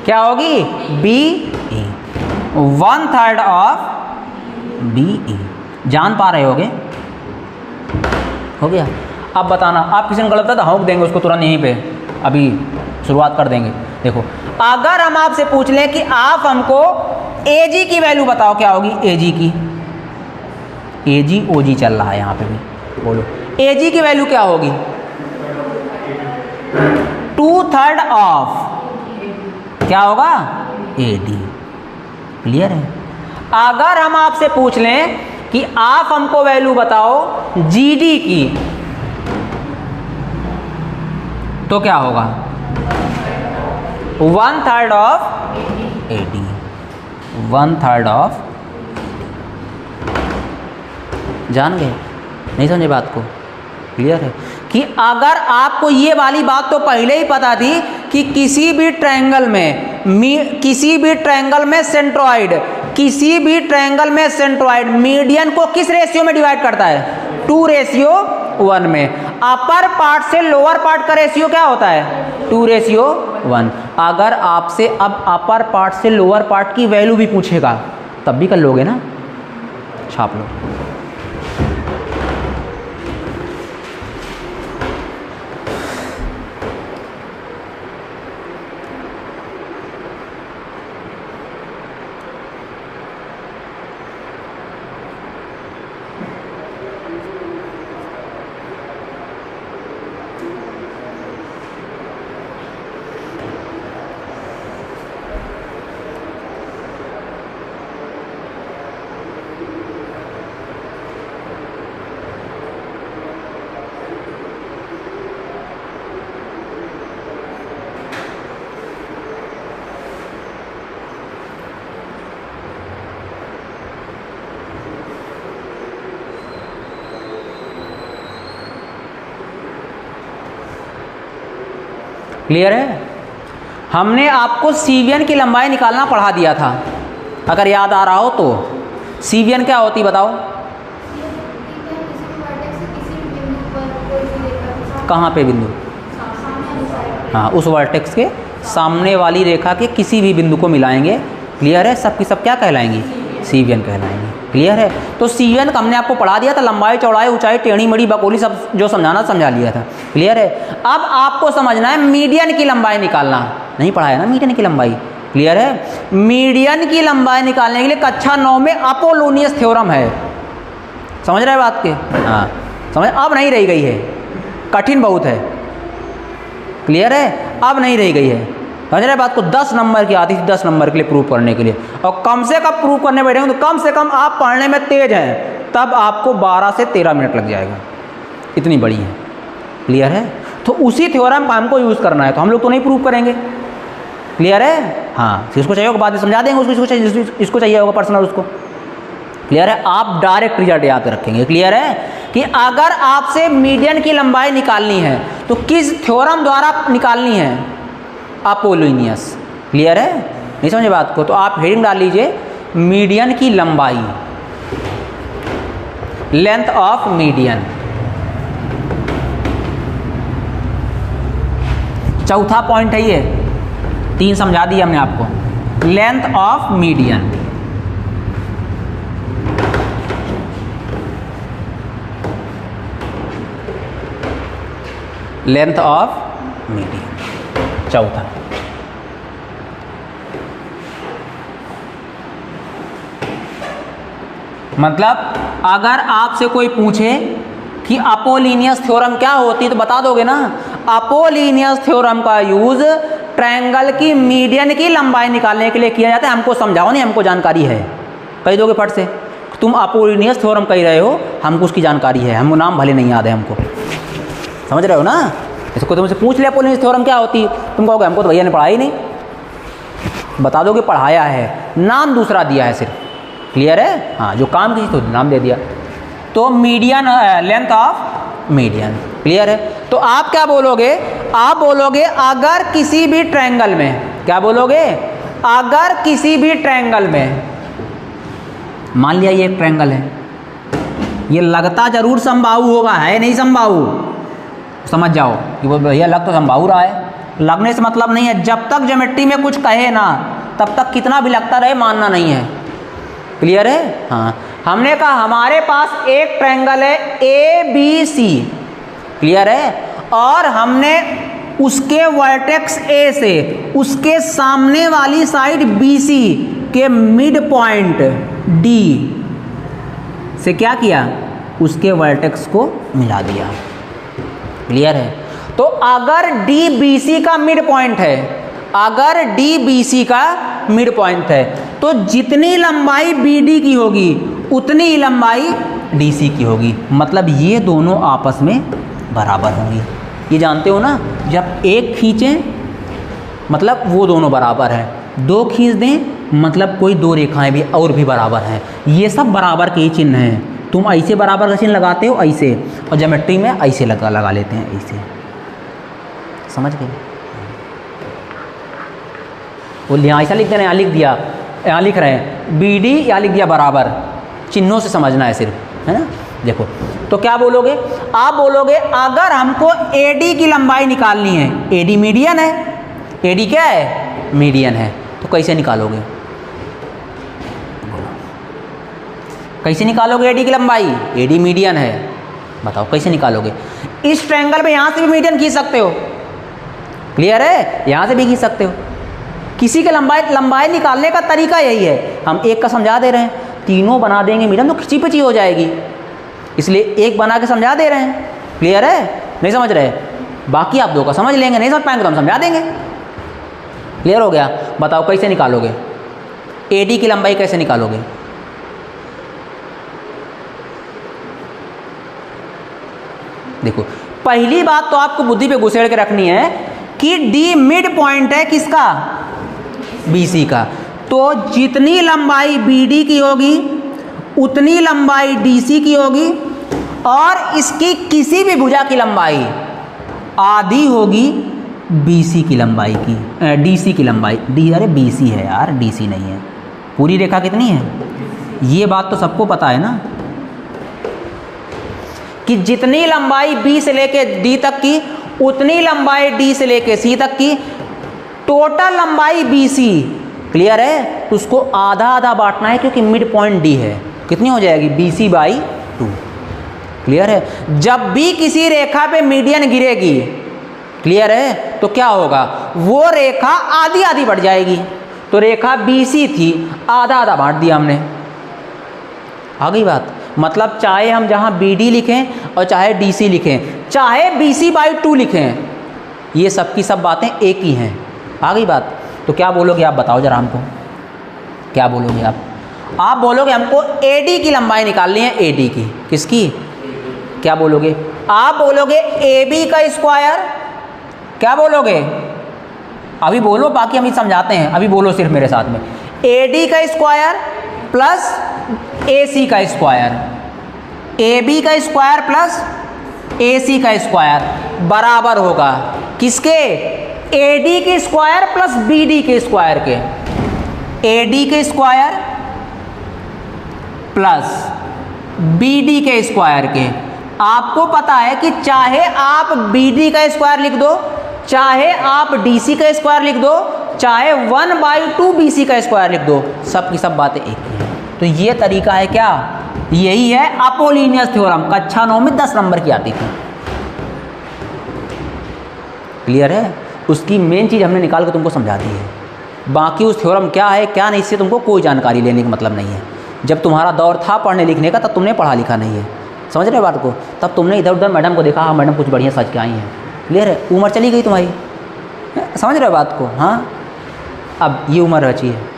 क्या होगी? BE। 1/3 of BE। जान पा रहे होगे? हो गया? अब बताना, आप किसी ने गलत था तो हौंक देंगे उसको तुरंत यहीं पे, अभी शुरुआत कर देंगे। देखो, अगर हम आपसे पूछ लें कि आप हमको AG की वैल्यू बताओ, क्या होगी? AG की, AG OG चल रहा है यहाँ पे भी, बोलो AG की वैल्यू क्या होगी? 2/3 ऑफ क्या होगा? AD। क्लियर है? अगर हम आपसे पूछ लें कि आप हमको वैल्यू बताओ GD की, तो क्या होगा? 1/3 ऑफ AD। 1/3 ऑफ, जान गए? नहीं समझे बात को? क्लियर है? कि अगर आपको ये वाली बात तो पहले ही पता थी कि किसी भी ट्रायंगल में सेंट्रोइड मीडियन को किस रेशियो में डिवाइड करता है? 2:1 में। अपर पार्ट से लोअर पार्ट का रेशियो क्या होता है? 2:1। अगर आपसे अब अपर पार्ट से लोअर पार्ट की वैल्यू भी पूछेगा तब भी कर लोगे ना? छाप लो। क्लियर है? हमने आपको CV1 की लंबाई निकालना पढ़ा दिया था, अगर याद आ रहा हो तो। CV1 क्या होती बताओ? कहाँ पे बिंदु? हाँ, उस वर्टेक्स के सामने वाली रेखा के किसी भी बिंदु को मिलाएंगे। क्लियर है? सब की सब क्या कहलाएंगी? CV1 कहलाएंगे। क्लियर है? तो CV1 का हमने आपको पढ़ा दिया था, लंबाई, चौड़ाई, ऊंचाई, टेढ़ी मेढ़ी, बकोली, सब जो समझाना समझा लिया था। क्लियर है? अब आपको समझना है मीडियन की लंबाई निकालना। नहीं पढ़ा है ना मीडियन की लंबाई? क्लियर है? मीडियन की लंबाई निकालने के लिए कक्षा 9 में अपोलोनियस थ्योरम है। समझ रहे बात के? हाँ समझ, अब नहीं रह गई है, कठिन बहुत है। क्लियर है? अब नहीं रह गई है। समझ रहे बात को? 10 नंबर की आती थी, 10 नंबर के लिए प्रूव करने के लिए, और कम से कम प्रूव करने बैठेंगे तो कम से कम आप पढ़ने में तेज हैं तब आपको 12 से 13 मिनट लग जाएगा, इतनी बड़ी है। क्लियर है? तो उसी थ्योरम का हमको यूज़ करना है, तो हम लोग तो नहीं प्रूव करेंगे। क्लियर है? हाँ, जिसको चाहिए होगा बाद में समझा देंगे, इसको चाहिए होगा पर्सनल उसको। क्लियर है? आप डायरेक्ट रिजल्ट याद रखेंगे। क्लियर है कि अगर आपसे मीडियन की लंबाई निकालनी है तो किस थ्योरम द्वारा निकालनी है? अपोलोनियस। क्लियर है? नहीं समझे बात को? तो आप हेडिंग डाल लीजिए मीडियन की लंबाई, लेंथ ऑफ मीडियन। चौथा पॉइंट है ये, 3 समझा दिया हमने आपको। Length of median, length of median चौथा। मतलब अगर आपसे कोई पूछे कि अपोलोनियस थ्योरम क्या होती है तो बता दोगे ना? अपोलोनियस थ्योरम का यूज ट्रायंगल की मीडियन की लंबाई निकालने के लिए किया जाता है। हमको समझाओ, नहीं हमको जानकारी है, कह दोगे फट से। तुम अपोलोनियस थ्योरम कह रहे हो, हमको उसकी जानकारी है, हमको नाम भले नहीं याद है हमको। समझ रहे हो ना? इसको तुमसे पूछ लिया अपोलोनियस थ्योरम क्या होती है, तुम कहोगे हमको तो भैया ने पढ़ाई नहीं। बता दोगे पढ़ाया है, नाम दूसरा दिया है सिर्फ। क्लियर है? हाँ, जो काम की तो नाम दे दिया। तो median, length of median. Clear है? तो आप क्या बोलोगे? आप बोलोगे अगर किसी भी ट्रायंगल में, क्या बोलोगे? अगर किसी भी ट्रायंगल में, मान लिया ये एक ट्रायंगल है, ये लगता जरूर समबाहु होगा, है नहीं समबाहु? समझ जाओ कि वो भैया लग तो समबाहु रहा है। लगने से मतलब नहीं है, जब तक ज्योमेट्री में कुछ कहे ना तब तक कितना भी लगता रहे मानना नहीं है। क्लियर है? हाँ, हमने कहा हमारे पास एक ट्रायंगल है ABC। क्लियर है? और हमने उसके वर्टेक्स A से उसके सामने वाली साइड BC के मिड पॉइंट D से क्या किया? उसके वर्टेक्स को मिला दिया। क्लियर है? तो अगर DBC का मिड पॉइंट है, अगर DBC का मिड पॉइंट है तो जितनी लंबाई BD की होगी उतनी ही लंबाई DC की होगी। मतलब ये दोनों आपस में बराबर होंगी। ये जानते हो ना? जब एक खींचें मतलब वो दोनों बराबर हैं, दो खींच दें मतलब कोई दो रेखाएं भी और भी बराबर हैं। ये सब बराबर के ही चिन्ह हैं। तुम ऐसे बराबर का चिन्ह लगाते हो ऐसे, और ज्योमेट्री में ऐसे लगा लेते हैं ऐसे। समझ गए? वो यहाँ ऐसा लिख देना, यहाँ लिख दिया, यहाँ लिख रहे हैं BD, यहाँ लिख दिया बराबर। चिन्हों से समझना है सिर्फ, है ना? देखो तो क्या बोलोगे? आप बोलोगे अगर हमको AD की लंबाई निकालनी है, AD मीडियन है, AD क्या है? मीडियन है, तो कैसे निकालोगे? कैसे निकालोगे AD की लंबाई? AD मीडियन है, बताओ कैसे निकालोगे? इस ट्रायंगल में यहाँ से भी मीडियन खींच सकते हो। क्लियर है? यहाँ से भी खींच सकते हो। किसी के लंबाई निकालने का तरीका यही है। हम एक का समझा दे रहे हैं, तीनों बना देंगे मीडियन तो खिंची पिची हो जाएगी, इसलिए एक बना के समझा दे रहे हैं। क्लियर है? नहीं समझ रहे? बाकी आप दो का समझ लेंगे, नहीं समझ पाएंगे तो हम समझा देंगे। क्लियर हो गया? बताओ कैसे निकालोगे? AD की लंबाई कैसे निकालोगे? देखो पहली बात तो आपको बुद्धि पे घुसेड़ के रखनी है कि D मिड पॉइंट है किसका? BC का। तो जितनी लंबाई BD की होगी उतनी लंबाई DC की होगी, और इसकी किसी भी भुजा की लंबाई आधी होगी BC की लंबाई की, DC की लंबाई, अरे BC है यार, DC नहीं है। पूरी रेखा कितनी है? ये बात तो सबको पता है ना कि जितनी लंबाई B से लेके D तक की उतनी लंबाई D से लेके C तक की, टोटल लंबाई BC। क्लियर है? तो उसको आधा आधा बांटना है क्योंकि मिड पॉइंट D है। कितनी हो जाएगी? BC/2। क्लियर है? जब भी किसी रेखा पे मीडियन गिरेगी, क्लियर है, तो क्या होगा? वो रेखा आधी आधी बढ़ जाएगी। तो रेखा BC थी, आधा आधा बांट दिया हमने। आ गई बात? मतलब चाहे हम जहाँ BD लिखें और चाहे DC लिखें, चाहे BC/2 लिखें, ये सब की सब बातें एक ही हैं। आ गई बात? तो क्या बोलोगे आप? बताओ जरा हमको, क्या बोलोगे आप? आप बोलोगे हमको AD की लंबाई निकालनी है। AD की किसकी? क्या बोलोगे? आप बोलोगे AB का स्क्वायर। क्या बोलोगे? अभी बोलो, बाकी हम समझाते हैं। अभी बोलो सिर्फ मेरे साथ में। AD का स्क्वायर प्लस AC का स्क्वायर, AB का स्क्वायर प्लस AC का स्क्वायर बराबर होगा किसके? AD के स्क्वायर प्लस BD के स्क्वायर के। AD के स्क्वायर प्लस BD के स्क्वायर के। आपको पता है कि चाहे आप BD का स्क्वायर लिख दो, चाहे आप DC का स्क्वायर लिख दो, चाहे 1/2 BC का स्क्वायर लिख दो, सब की सब बातें एक ही हैं। तो ये तरीका है क्या? यही है अपोलिनियस थ्योरम। कक्षा 9 में 10 नंबर की आती थी। क्लियर है? उसकी मेन चीज़ हमने निकाल के तुमको समझा दी है। बाकी उस थ्योरम क्या है क्या नहीं, इससे तुमको कोई जानकारी लेने का मतलब नहीं है। जब तुम्हारा दौर था पढ़ने लिखने का, तब तुमने पढ़ा लिखा नहीं है। समझ रहे बात को? तब तुमने इधर उधर मैडम को देखा, हाँ मैडम कुछ बढ़िया सच के आई हैं। क्लियर है? उम्र चली गई तुम्हारी। समझ रहे बात को? हाँ, अब ये उम्र बची है।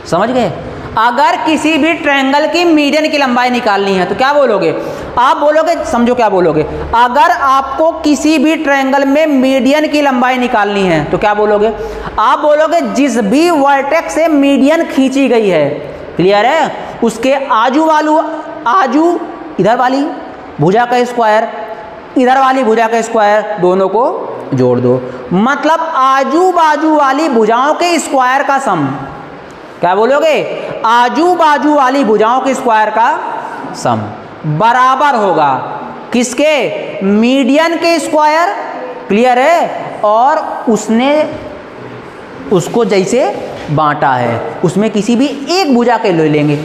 समझ गए? अगर किसी भी ट्रायंगल की मीडियन की लंबाई निकालनी है तो क्या बोलोगे? आप बोलोगे, समझो क्या बोलोगे, अगर आपको किसी भी ट्रायंगल में मीडियन की लंबाई निकालनी है तो क्या बोलोगे? आप बोलोगे जिस भी वर्टेक्स से मीडियन खींची गई है, क्लियर है, उसके आजू इधर वाली भुजा का स्क्वायर, इधर वाली भुजा का स्क्वायर, दोनों को जोड़ दो। मतलब आजू बाजू वाली भुजाओं के स्क्वायर का सम। क्या बोलोगे? आजू बाजू वाली भुजाओं के स्क्वायर का सम बराबर होगा किसके? मीडियन के स्क्वायर। क्लियर है? और उसने उसको जैसे बांटा है, उसमें किसी भी एक भुजा के ले लेंगे।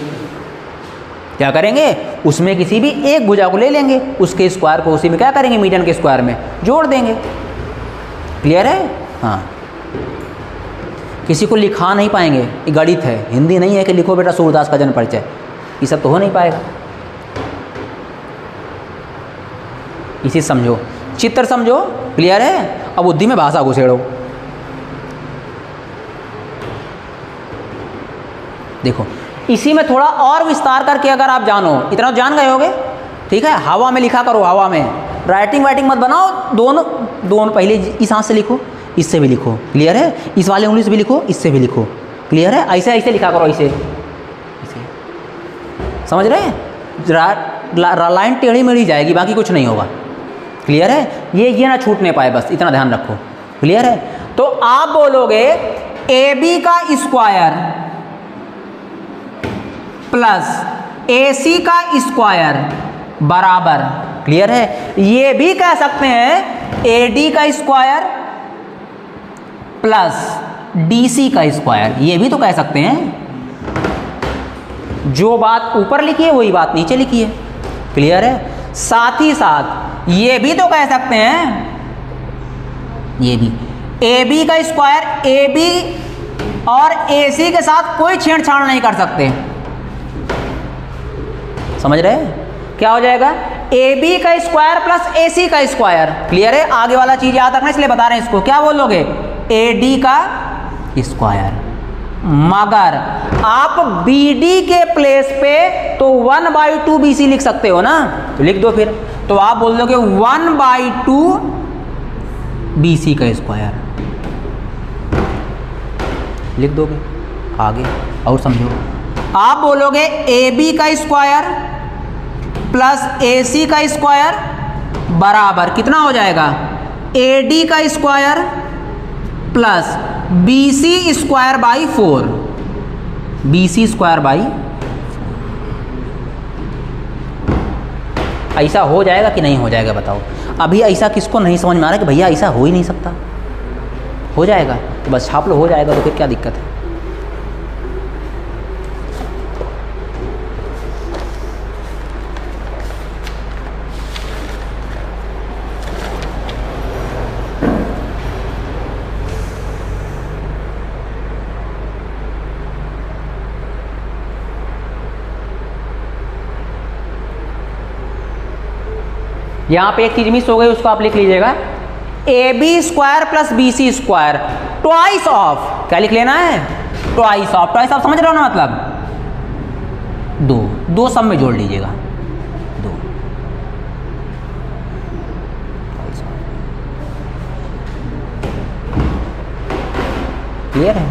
क्या करेंगे? उसमें किसी भी एक भुजा को ले लेंगे, उसके स्क्वायर को उसी में क्या करेंगे? मीडियन के स्क्वायर में जोड़ देंगे। क्लियर है? हाँ, किसी को लिखा नहीं पाएंगे, ये गणित है, हिंदी नहीं है कि लिखो बेटा सूरदास का जन्म परिचय, ये सब तो हो नहीं पाएगा। इसी समझो, चित्र समझो। क्लियर है? अब बुद्धि में भाषा घुसेड़ो। देखो, इसी में थोड़ा और विस्तार करके अगर आप जानो, इतना जान गए होगे, ठीक है? हवा में लिखा करो, हवा में राइटिंग वाइटिंग मत बनाओ। दोनों पहले इस हाथ से लिखो, इससे भी लिखो। क्लियर है? इस वाले उंगली से भी लिखो, इससे भी लिखो। क्लियर है? ऐसे ऐसे लिखा करो, ऐसे समझ रहे हैं? लाइन टेढ़ी मेढ़ी जाएगी, बाकी कुछ नहीं होगा। क्लियर है? ये ना छूटने पाए, बस इतना ध्यान रखो। क्लियर है? तो आप बोलोगे AB का स्क्वायर प्लस AC का स्क्वायर बराबर, क्लियर है, ये भी कह सकते हैं AD का स्क्वायर प्लस DC का स्क्वायर, ये भी तो कह सकते हैं। जो बात ऊपर लिखी है वही बात नीचे लिखी है। क्लियर है? साथ ही साथ ये भी तो कह सकते हैं, ये भी AB का स्क्वायर, AB और AC के साथ कोई छेड़छाड़ नहीं कर सकते। समझ रहे हैं? क्या हो जाएगा? AB का स्क्वायर प्लस AC का स्क्वायर। क्लियर है? आगे वाला चीज याद रखना, इसलिए बता रहे हैं इसको। क्या बोलोगे? AD का स्क्वायर। मगर आप BD के प्लेस पे तो 1/2 BC लिख सकते हो ना, तो लिख दो फिर। तो आप बोल दोगे 1/2 BC का स्क्वायर, लिख दोगे। आगे और समझो, आप बोलोगे AB का स्क्वायर प्लस AC का स्क्वायर बराबर कितना हो जाएगा? AD का square plus BC square by 4, BC square by, ऐसा हो जाएगा कि नहीं हो जाएगा बताओ? अभी ऐसा किसको नहीं समझ में आ रहा कि भैया ऐसा हो ही नहीं सकता? हो जाएगा तो बस छाप लो, हो जाएगा तो फिर क्या दिक्कत है? यहां पे एक चीज मिस हो गई, उसको आप लिख लीजिएगा। AB square plus BC square twice of, क्या लिख लेना है? Twice of. ट्वाइस ऑफ समझ रहे हो ना, मतलब दो, दो सब में जोड़ लीजिएगा, दो। क्लियर है?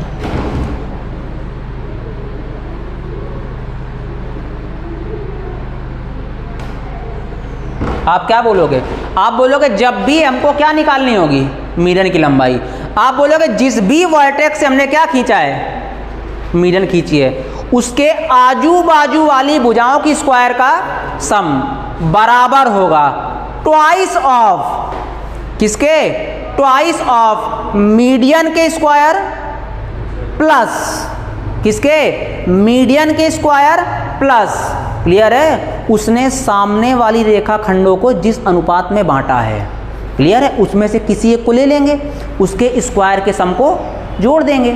आप क्या बोलोगे? आप बोलोगे जब भी हमको क्या निकालनी होगी? मीडियन की लंबाई। आप बोलोगे जिस भी वर्टेक्स से हमने क्या खींचा है? मीडियन खींची है, उसके आजू बाजू वाली भुजाओं की स्क्वायर का सम बराबर होगा ट्वाइस ऑफ किसके? ट्वाइस ऑफ मीडियन के स्क्वायर प्लस किसके? मीडियन के स्क्वायर प्लस, क्लियर है? उसने सामने वाली रेखा खंडों को जिस अनुपात में बांटा है, क्लियर है? उसमें से किसी एक को ले लेंगे, उसके स्क्वायर के सम को जोड़ देंगे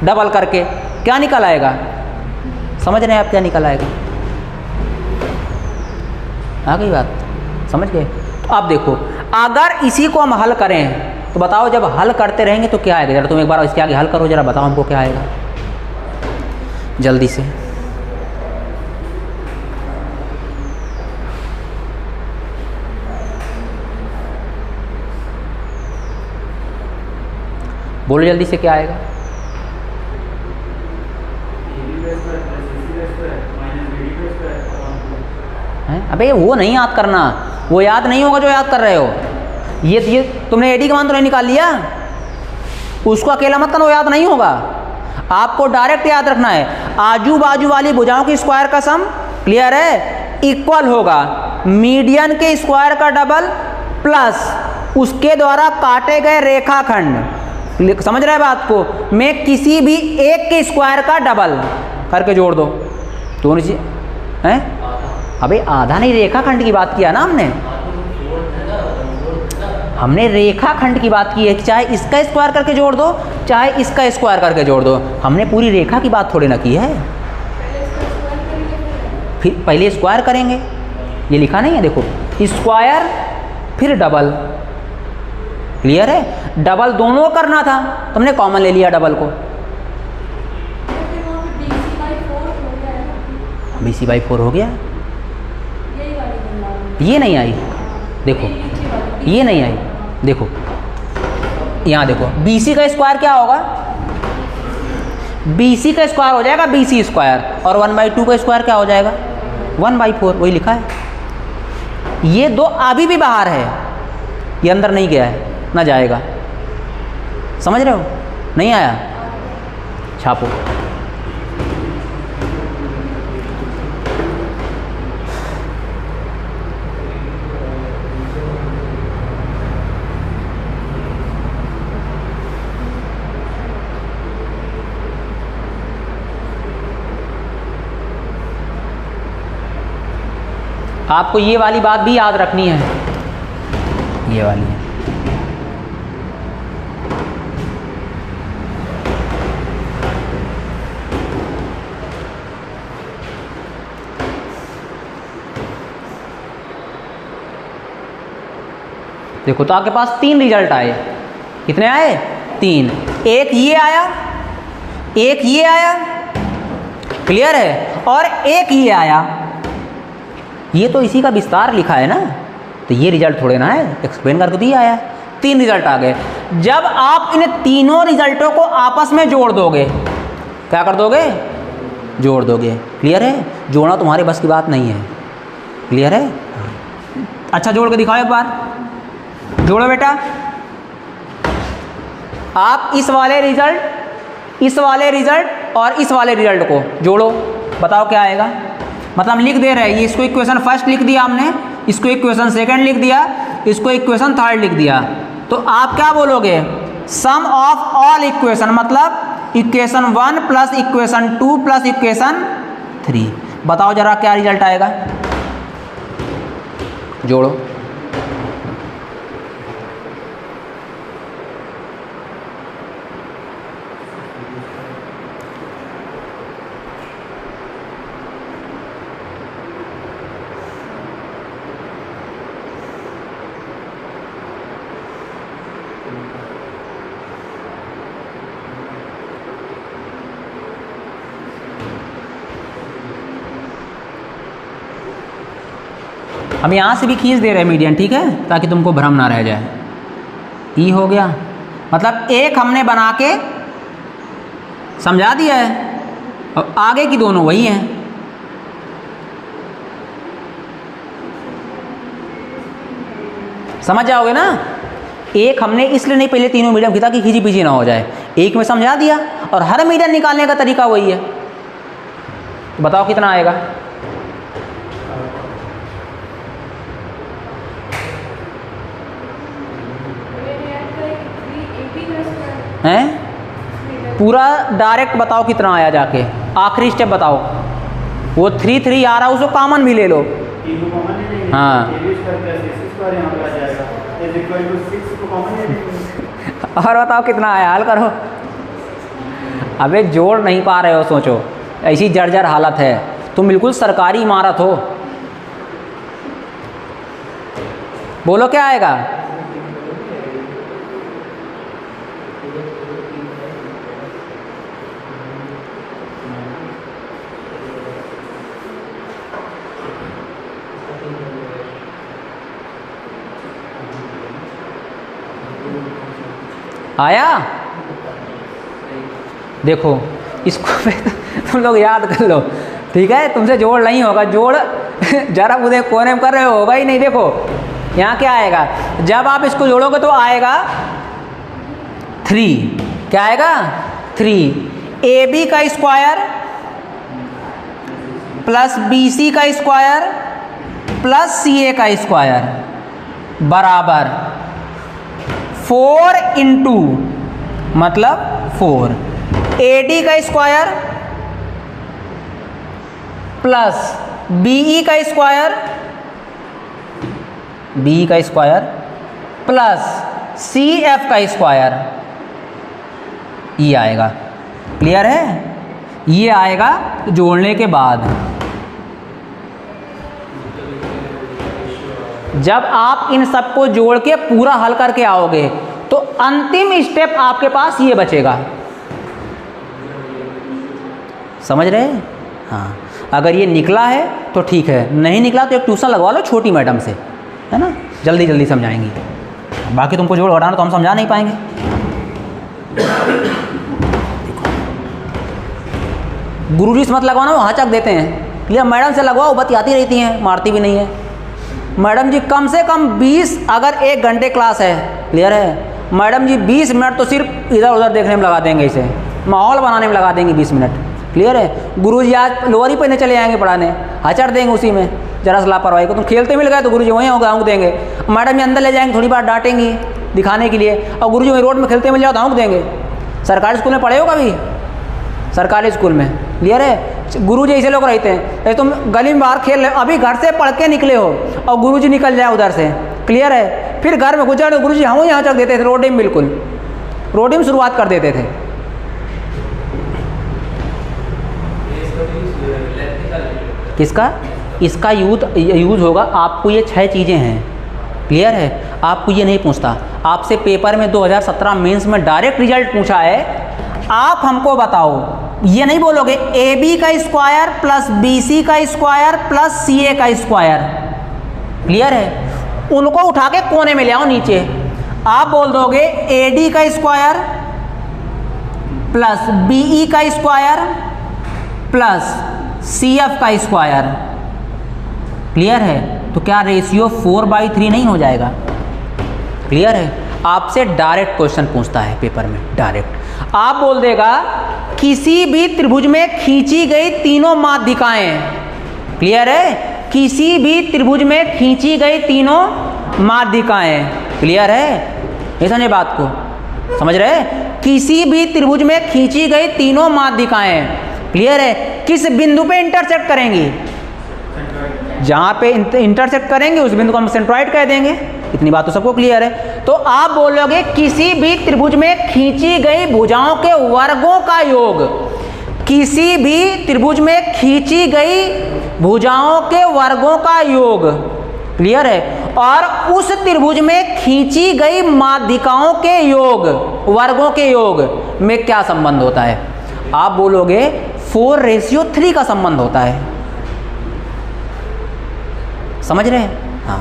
डबल करके। क्या निकल आएगा? समझ रहे हैं आप क्या निकल आएगा? आ गई बात? समझ गए? तो अब देखो, अगर इसी को हम हल करें तो बताओ, जब हल करते रहेंगे तो क्या आएगा? जरा तुम एक बार इसके आगे हल करो, जरा बताओ हमको क्या आएगा जल्दी से। बोलो जल्दी से क्या आएगा? अबे वो नहीं याद करना, वो याद नहीं होगा जो याद कर रहे हो। ये तुमने AD का मान तो नहीं निकाल लिया, उसको अकेला मत करना, वो याद नहीं होगा। आपको डायरेक्ट याद रखना है, आजू बाजू वाली भुजाओं की स्क्वायर का सम, क्लियर है, इक्वल होगा मीडियन के स्क्वायर का डबल प्लस उसके द्वारा काटे गए रेखाखंड, समझ रहे हैं बात को, मैं किसी भी एक के स्क्वायर का डबल करके जोड़ दो। दोनों चीज हैं? अबे आधा नहीं, रेखाखंड की बात किया ना हमने रेखाखंड की बात की है कि चाहे इसका स्क्वायर करके जोड़ दो, चाहे इसका स्क्वायर करके जोड़ दो। हमने पूरी रेखा की बात थोड़ी ना की है। फिर पहले स्क्वायर करेंगे, ये लिखा नहीं है देखो, स्क्वायर फिर डबल, क्लियर है? डबल दोनों करना था, तुमने कॉमन ले लिया डबल को। BC/4 हो गया। ये नहीं आई, देखो ये नहीं आई, देखो यहाँ देखो, BC का स्क्वायर क्या होगा? BC का स्क्वायर हो जाएगा BC स्क्वायर, और 1/2 का स्क्वायर क्या हो जाएगा? 1/4, वही लिखा है। ये दो अभी भी बाहर है, ये अंदर नहीं गया है, ना जाएगा। समझ रहे हो? नहीं आया? छापो। आपको ये वाली बात भी याद रखनी है, ये वाली है। देखो तो आपके पास 3 रिजल्ट आए। कितने आए? 3। एक ये आया, एक ये आया, क्लियर है, और एक ये आया। ये तो इसी का विस्तार लिखा है ना, तो ये रिजल्ट थोड़े ना है, एक्सप्लेन करके दिया आया। 3 रिजल्ट आ गए। जब आप इन तीनों रिजल्टों को आपस में जोड़ दोगे, क्या कर दोगे? जोड़ दोगे, क्लियर है? जोड़ना तुम्हारे बस की बात नहीं है, क्लियर है? अच्छा जोड़ के दिखाओ एक बार। जोड़ो बेटा। आप इस वाले रिजल्ट, इस वाले रिजल्ट और इस वाले रिजल्ट को जोड़ो, बताओ क्या आएगा। मतलब हम लिख दे रहे हैं, ये इसको इक्वेशन फर्स्ट लिख दिया हमने, इसको इक्वेशन सेकंड लिख दिया, इसको इक्वेशन थर्ड लिख दिया। तो आप क्या बोलोगे, सम ऑफ ऑल इक्वेशन, मतलब equation 1 plus equation 2 plus equation 3। बताओ जरा क्या रिजल्ट आएगा, जोड़ो। हम यहाँ से भी खींच दे रहे हैं मीडियन, ठीक है, ताकि तुमको भ्रम ना रह जाए। ई हो गया, मतलब एक हमने बना के समझा दिया है और आगे की दोनों वही हैं। समझ जाओगे ना। एक हमने इसलिए नहीं पहले तीनों मीडियम खींचा कि खींची पीछी ना हो जाए, एक में समझा दिया और हर मीडियम निकालने का तरीका वही है। तो बताओ कितना आएगा। हैं पूरा डायरेक्ट बताओ कितना आया, जाके आखिरी स्टेप बताओ। वो 3 3 आ रहा है, उसको कॉमन भी ले लो। हाँ और बताओ कितना आया, हल करो। अबे जोड़ नहीं पा रहे हो, सोचो ऐसी जर्जर हालत है, तुम बिल्कुल सरकारी इमारत हो। बोलो क्या आएगा। आया, देखो इसको तुम लोग याद कर लो, ठीक है। तुमसे जोड़ नहीं होगा, जोड़ जरा उधर कोने में कर रहे होगा ही नहीं। देखो यहाँ क्या आएगा, जब आप इसको जोड़ोगे तो आएगा 3। क्या आएगा 3। AB का स्क्वायर प्लस BC का स्क्वायर प्लस CA का स्क्वायर बराबर 4 इंटू मतलब 4 AD का स्क्वायर प्लस BE का स्क्वायर, BE का स्क्वायर प्लस CF का स्क्वायर, ये आएगा। क्लियर है, ये आएगा जोड़ने के बाद। जब आप इन सबको जोड़ के पूरा हल करके आओगे तो अंतिम स्टेप आपके पास ये बचेगा। समझ रहे हैं। हाँ, अगर ये निकला है तो ठीक है, नहीं निकला तो एक ट्यूशन लगवा लो छोटी मैडम से, है ना, जल्दी जल्दी समझाएंगी। बाकी तुमको जोड़ घटाना तो हम समझा नहीं पाएंगे। गुरुजी से मत लगवाना, वो हचक देते हैं। ये मैडम से लगवाओ, बतियाती रहती हैं, मारती भी नहीं है। मैडम जी कम से कम 20, अगर 1 घंटे क्लास है, क्लियर है, मैडम जी 20 मिनट तो सिर्फ इधर उधर देखने में लगा देंगे, इसे माहौल बनाने में लगा देंगे 20 मिनट। क्लियर है। गुरुजी आज लोअर ही पहने चले जाएंगे पढ़ाने, हचड़ देंगे उसी में, जरा सा लापरवाही को। तुम खेलते मिल गए तो गुरुजी वहीं होगा, आँख देंगे। मैडम जी अंदर ले जाएंगे, थोड़ी बार डांटेंगी दिखाने के लिए, और गुरुजी वहीं रोड में खेलते मिल जाओ तो आँख देंगे। सरकारी स्कूल में पढ़े हो कभी, सरकारी स्कूल में, क्लियर है। गुरुजी ऐसे लोग रहते हैं, तुम गली में बाहर खेल रहे हो, अभी घर से पढ़ के निकले हो और गुरुजी निकल जाए उधर से, क्लियर है, फिर घर में गुजर तो गुरुजी हम यहाँ चक देते थे, रोड में, बिल्कुल रोड में शुरुआत कर देते थे। किसका, इसका यूज होगा। आपको ये 6 चीज़ें हैं, क्लियर है। आपको ये नहीं पूछता, आपसे पेपर में 2017 मेंस में डायरेक्ट रिजल्ट पूछा है। आप हमको बताओ, ये नहीं बोलोगे AB का स्क्वायर प्लस BC का स्क्वायर प्लस CA का स्क्वायर, क्लियर है। उनको उठा के कोने में ले आओ नीचे। आप बोल दोगे AD का स्क्वायर प्लस BE का स्क्वायर प्लस CF का स्क्वायर, क्लियर है। तो क्या रेशियो 4/3 नहीं हो जाएगा। क्लियर है? आपसे डायरेक्ट क्वेश्चन पूछता है पेपर में, डायरेक्ट। आप बोल देगा किसी भी त्रिभुज में खींची गई तीनों माध्यिकाएं, क्लियर है? किसी भी त्रिभुज में खींची गई तीनों माध्यिकाएं, क्लियर है? ये समझे बात को, समझ रहे? किसी भी त्रिभुज में खींची गई तीनों माध्यिकाएं, क्लियर है? किस बिंदु पे इंटरसेक्ट करेंगी? जहां पे इंटरसेक्ट करेंगे उस बिंदु को हम सेंट्रॉइड कह देंगे। इतनी बात तो सबको क्लियर है। तो आप बोलोगे किसी भी त्रिभुज में खींची गई भुजाओं के वर्गों का योग, किसी भी त्रिभुज में खींची गई भुजाओं के वर्गों का योग, क्लियर है? और उस त्रिभुज में खींची गई माध्यिकाओं के योग, वर्गों के योग में क्या संबंध होता है? आप बोलोगे 4:3 का संबंध होता है। समझ रहे हैं? हाँ,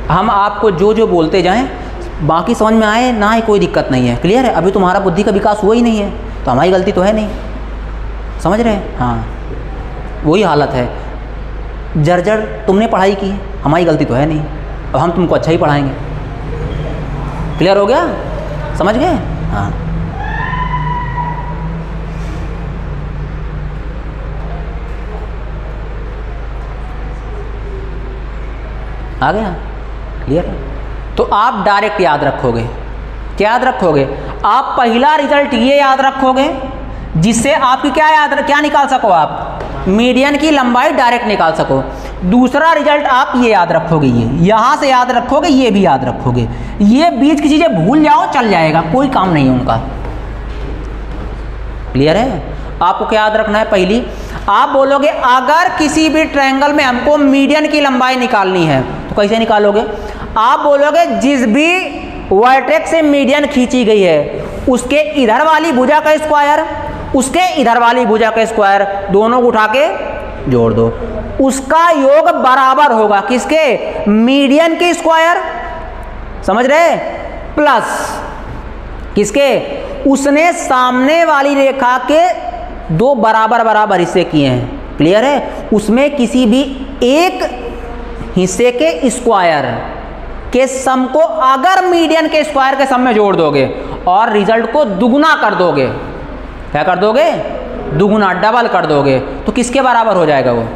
हम आपको जो जो बोलते जाएं, बाकी समझ में आए ना आए कोई दिक्कत नहीं है, क्लियर है? अभी तुम्हारा बुद्धि का विकास हुआ ही नहीं है, तो हमारी गलती तो है नहीं, समझ रहे हैं? हाँ, वही हालत है। जर्जर तुमने पढ़ाई की, हमारी गलती तो है नहीं, अब हम तुमको अच्छा ही पढ़ाएंगे। क्लियर हो गया? समझ गए? हाँ, आ गया? क्लियर है? तो आप डायरेक्ट याद रखोगे, क्या याद रखोगे? आप पहला रिजल्ट ये याद रखोगे जिससे आपकी क्या निकाल सको आप? मीडियन की लंबाई डायरेक्ट निकाल सको। दूसरा रिजल्ट आप ये याद रखोगे, ये यहां से याद रखोगे, ये भी याद रखोगे। ये बीच की चीजें भूल जाओ चल जाएगा, कोई काम नहीं है उनका। क्लियर है? आपको क्या याद रखना है? पहली आप बोलोगे अगर किसी भी ट्रायंगल में हमको मीडियन की लंबाई निकालनी है तो कैसे निकालोगे? आप बोलोगे जिस भी वर्टेक्स से मीडियन खींची गई है उसके इधर वाली भुजा का स्क्वायर, उसके इधर वाली भुजा का स्क्वायर, दोनों को उठा के जोड़ दो। उसका योग बराबर होगा किसके? मीडियन के स्क्वायर, समझ रहे? प्लस किसके? उसने सामने वाली रेखा के दो बराबर बराबर हिस्से किए हैं, क्लियर है? उसमें किसी भी एक हिस्से के स्क्वायर के सम को अगर मीडियन के स्क्वायर के सम में जोड़ दोगे और रिजल्ट को दुगुना कर दोगे, क्या कर दोगे? दुगुना, डबल कर दोगे, तो किसके बराबर हो जाएगा वो?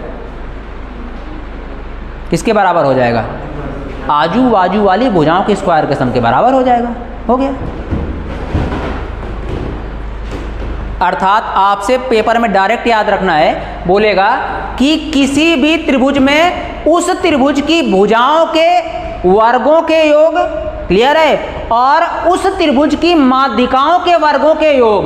किसके बराबर हो जाएगा? आजू बाजू वाली भुजाओं के स्क्वायर के सम के बराबर हो जाएगा। हो गया? अर्थात आपसे पेपर में डायरेक्ट याद रखना है, बोलेगा कि किसी भी त्रिभुज में उस त्रिभुज की भुजाओं के वर्गों के योग, क्लियर है? और उस त्रिभुज की माध्यिकाओं के वर्गों के योग,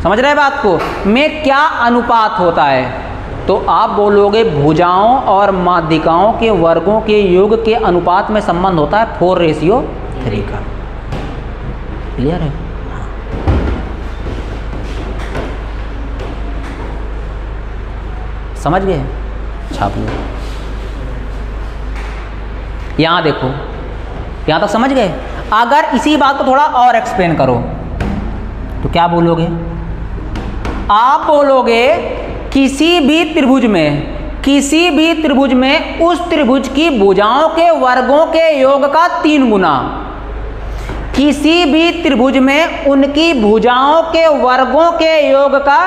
समझ रहे बात को, में क्या अनुपात होता है? तो आप बोलोगे भुजाओं और माध्यिकाओं के वर्गों के योग के अनुपात में संबंध होता है 4:3 का। क्लियर है? समझ गए? छाप लो। यहां देखो, यहां तक समझ गए? अगर इसी बात को थोड़ा और एक्सप्लेन करो तो क्या बोलोगे? आप बोलोगे किसी भी त्रिभुज में उस त्रिभुज की भुजाओं के वर्गों के योग का 3 गुना, किसी भी त्रिभुज में उनकी भुजाओं के वर्गों के योग का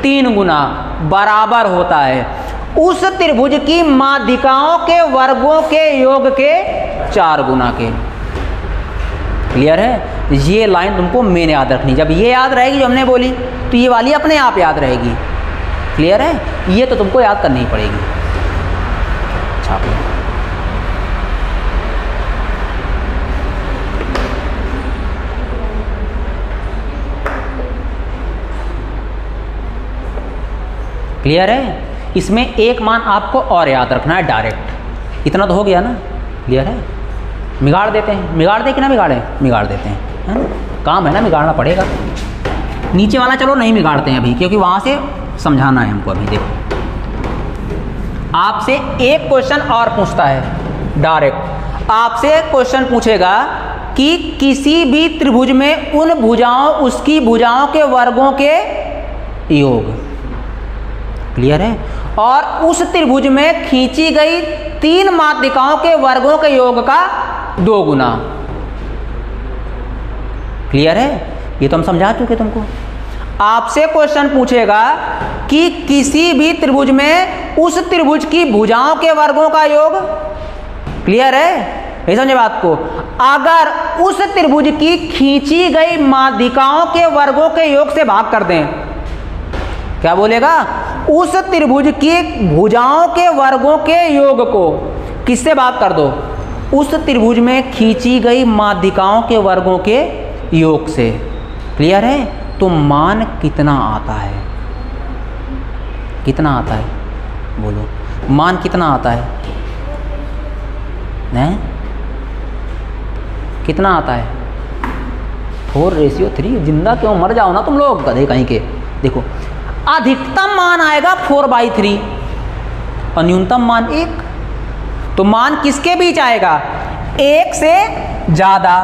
3 गुना बराबर होता है उस त्रिभुज की माध्यिकाओं के वर्गों के योग के 4 गुना के। क्लियर है? ये लाइन तुमको मेन याद रखनी। जब ये याद रहेगी जो हमने बोली तो ये वाली अपने आप याद रहेगी। क्लियर है? ये तो तुमको याद करनी ही पड़ेगी। छाप लो। क्लियर है? इसमें एक मान आपको और याद रखना है डायरेक्ट। इतना तो हो गया ना? क्लियर है? बिगाड़ देते हैं, बिगाड़ दे कि ना बिगाड़े? बिगाड़ देते हैं, है ना? काम है ना, बिगाड़ना पड़ेगा। नीचे वाला चलो नहीं बिगाड़ते हैं अभी, क्योंकि वहाँ से समझाना है हमको। अभी देखो, आपसे एक क्वेश्चन और पूछता है डायरेक्ट। आपसे क्वेश्चन पूछेगा कि किसी भी त्रिभुज में उन भुजाओं, उसकी भुजाओं के वर्गों के योग। क्लियर है? और उस त्रिभुज में खींची गई 3 माध्यिकाओं के वर्गों के योग का 2 गुना। क्लियर है? ये तो हम समझा चुके तुमको। आपसे क्वेश्चन पूछेगा कि किसी भी त्रिभुज में उस त्रिभुज की भुजाओं के वर्गों का योग, क्लियर है? नहीं समझे बात को? अगर उस त्रिभुज की खींची गई माध्यिकाओं के वर्गों के योग से भाग कर दें, क्या बोलेगा? उस त्रिभुज की भुजाओं के वर्गों के योग को किससे भाग कर दो? उस त्रिभुज में खींची गई माध्यिकाओं के वर्गों के योग से। क्लियर है? तो मान कितना आता है? कितना आता है? बोलो, मान कितना आता है? नहीं? कितना आता है? 4:3। जिंदा क्यों मर जाओ ना तुम लोग, गधे कहीं के। देखो, अधिकतम मान आएगा 4/3 और न्यूनतम मान 1। तो मान किसके बीच आएगा? 1 से ज़्यादा,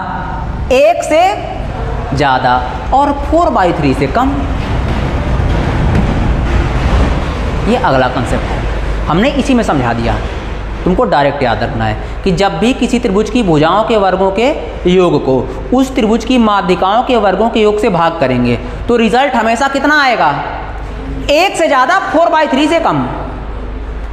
1 से ज़्यादा और 4/3 से कम। ये अगला कंसेप्ट है, हमने इसी में समझा दिया। तुमको डायरेक्ट याद रखना है कि जब भी किसी त्रिभुज की भुजाओं के वर्गों के योग को उस त्रिभुज की माध्यिकाओं के वर्गों के योग से भाग करेंगे तो रिजल्ट हमेशा कितना आएगा? 1 से ज़्यादा, 4/3 से कम।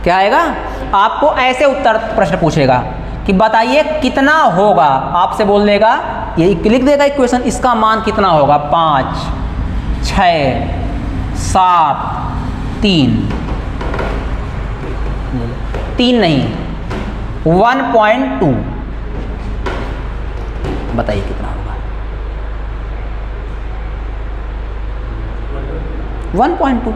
क्या आएगा? आपको ऐसे उत्तर प्रश्न पूछेगा कि बताइए कितना होगा, आपसे बोल देगा, ये लिख देगा इक्वेशन, इसका मान कितना होगा? 5, 6, 7, 3 नहीं, 1.2। बताइए कितना होगा? 1.2।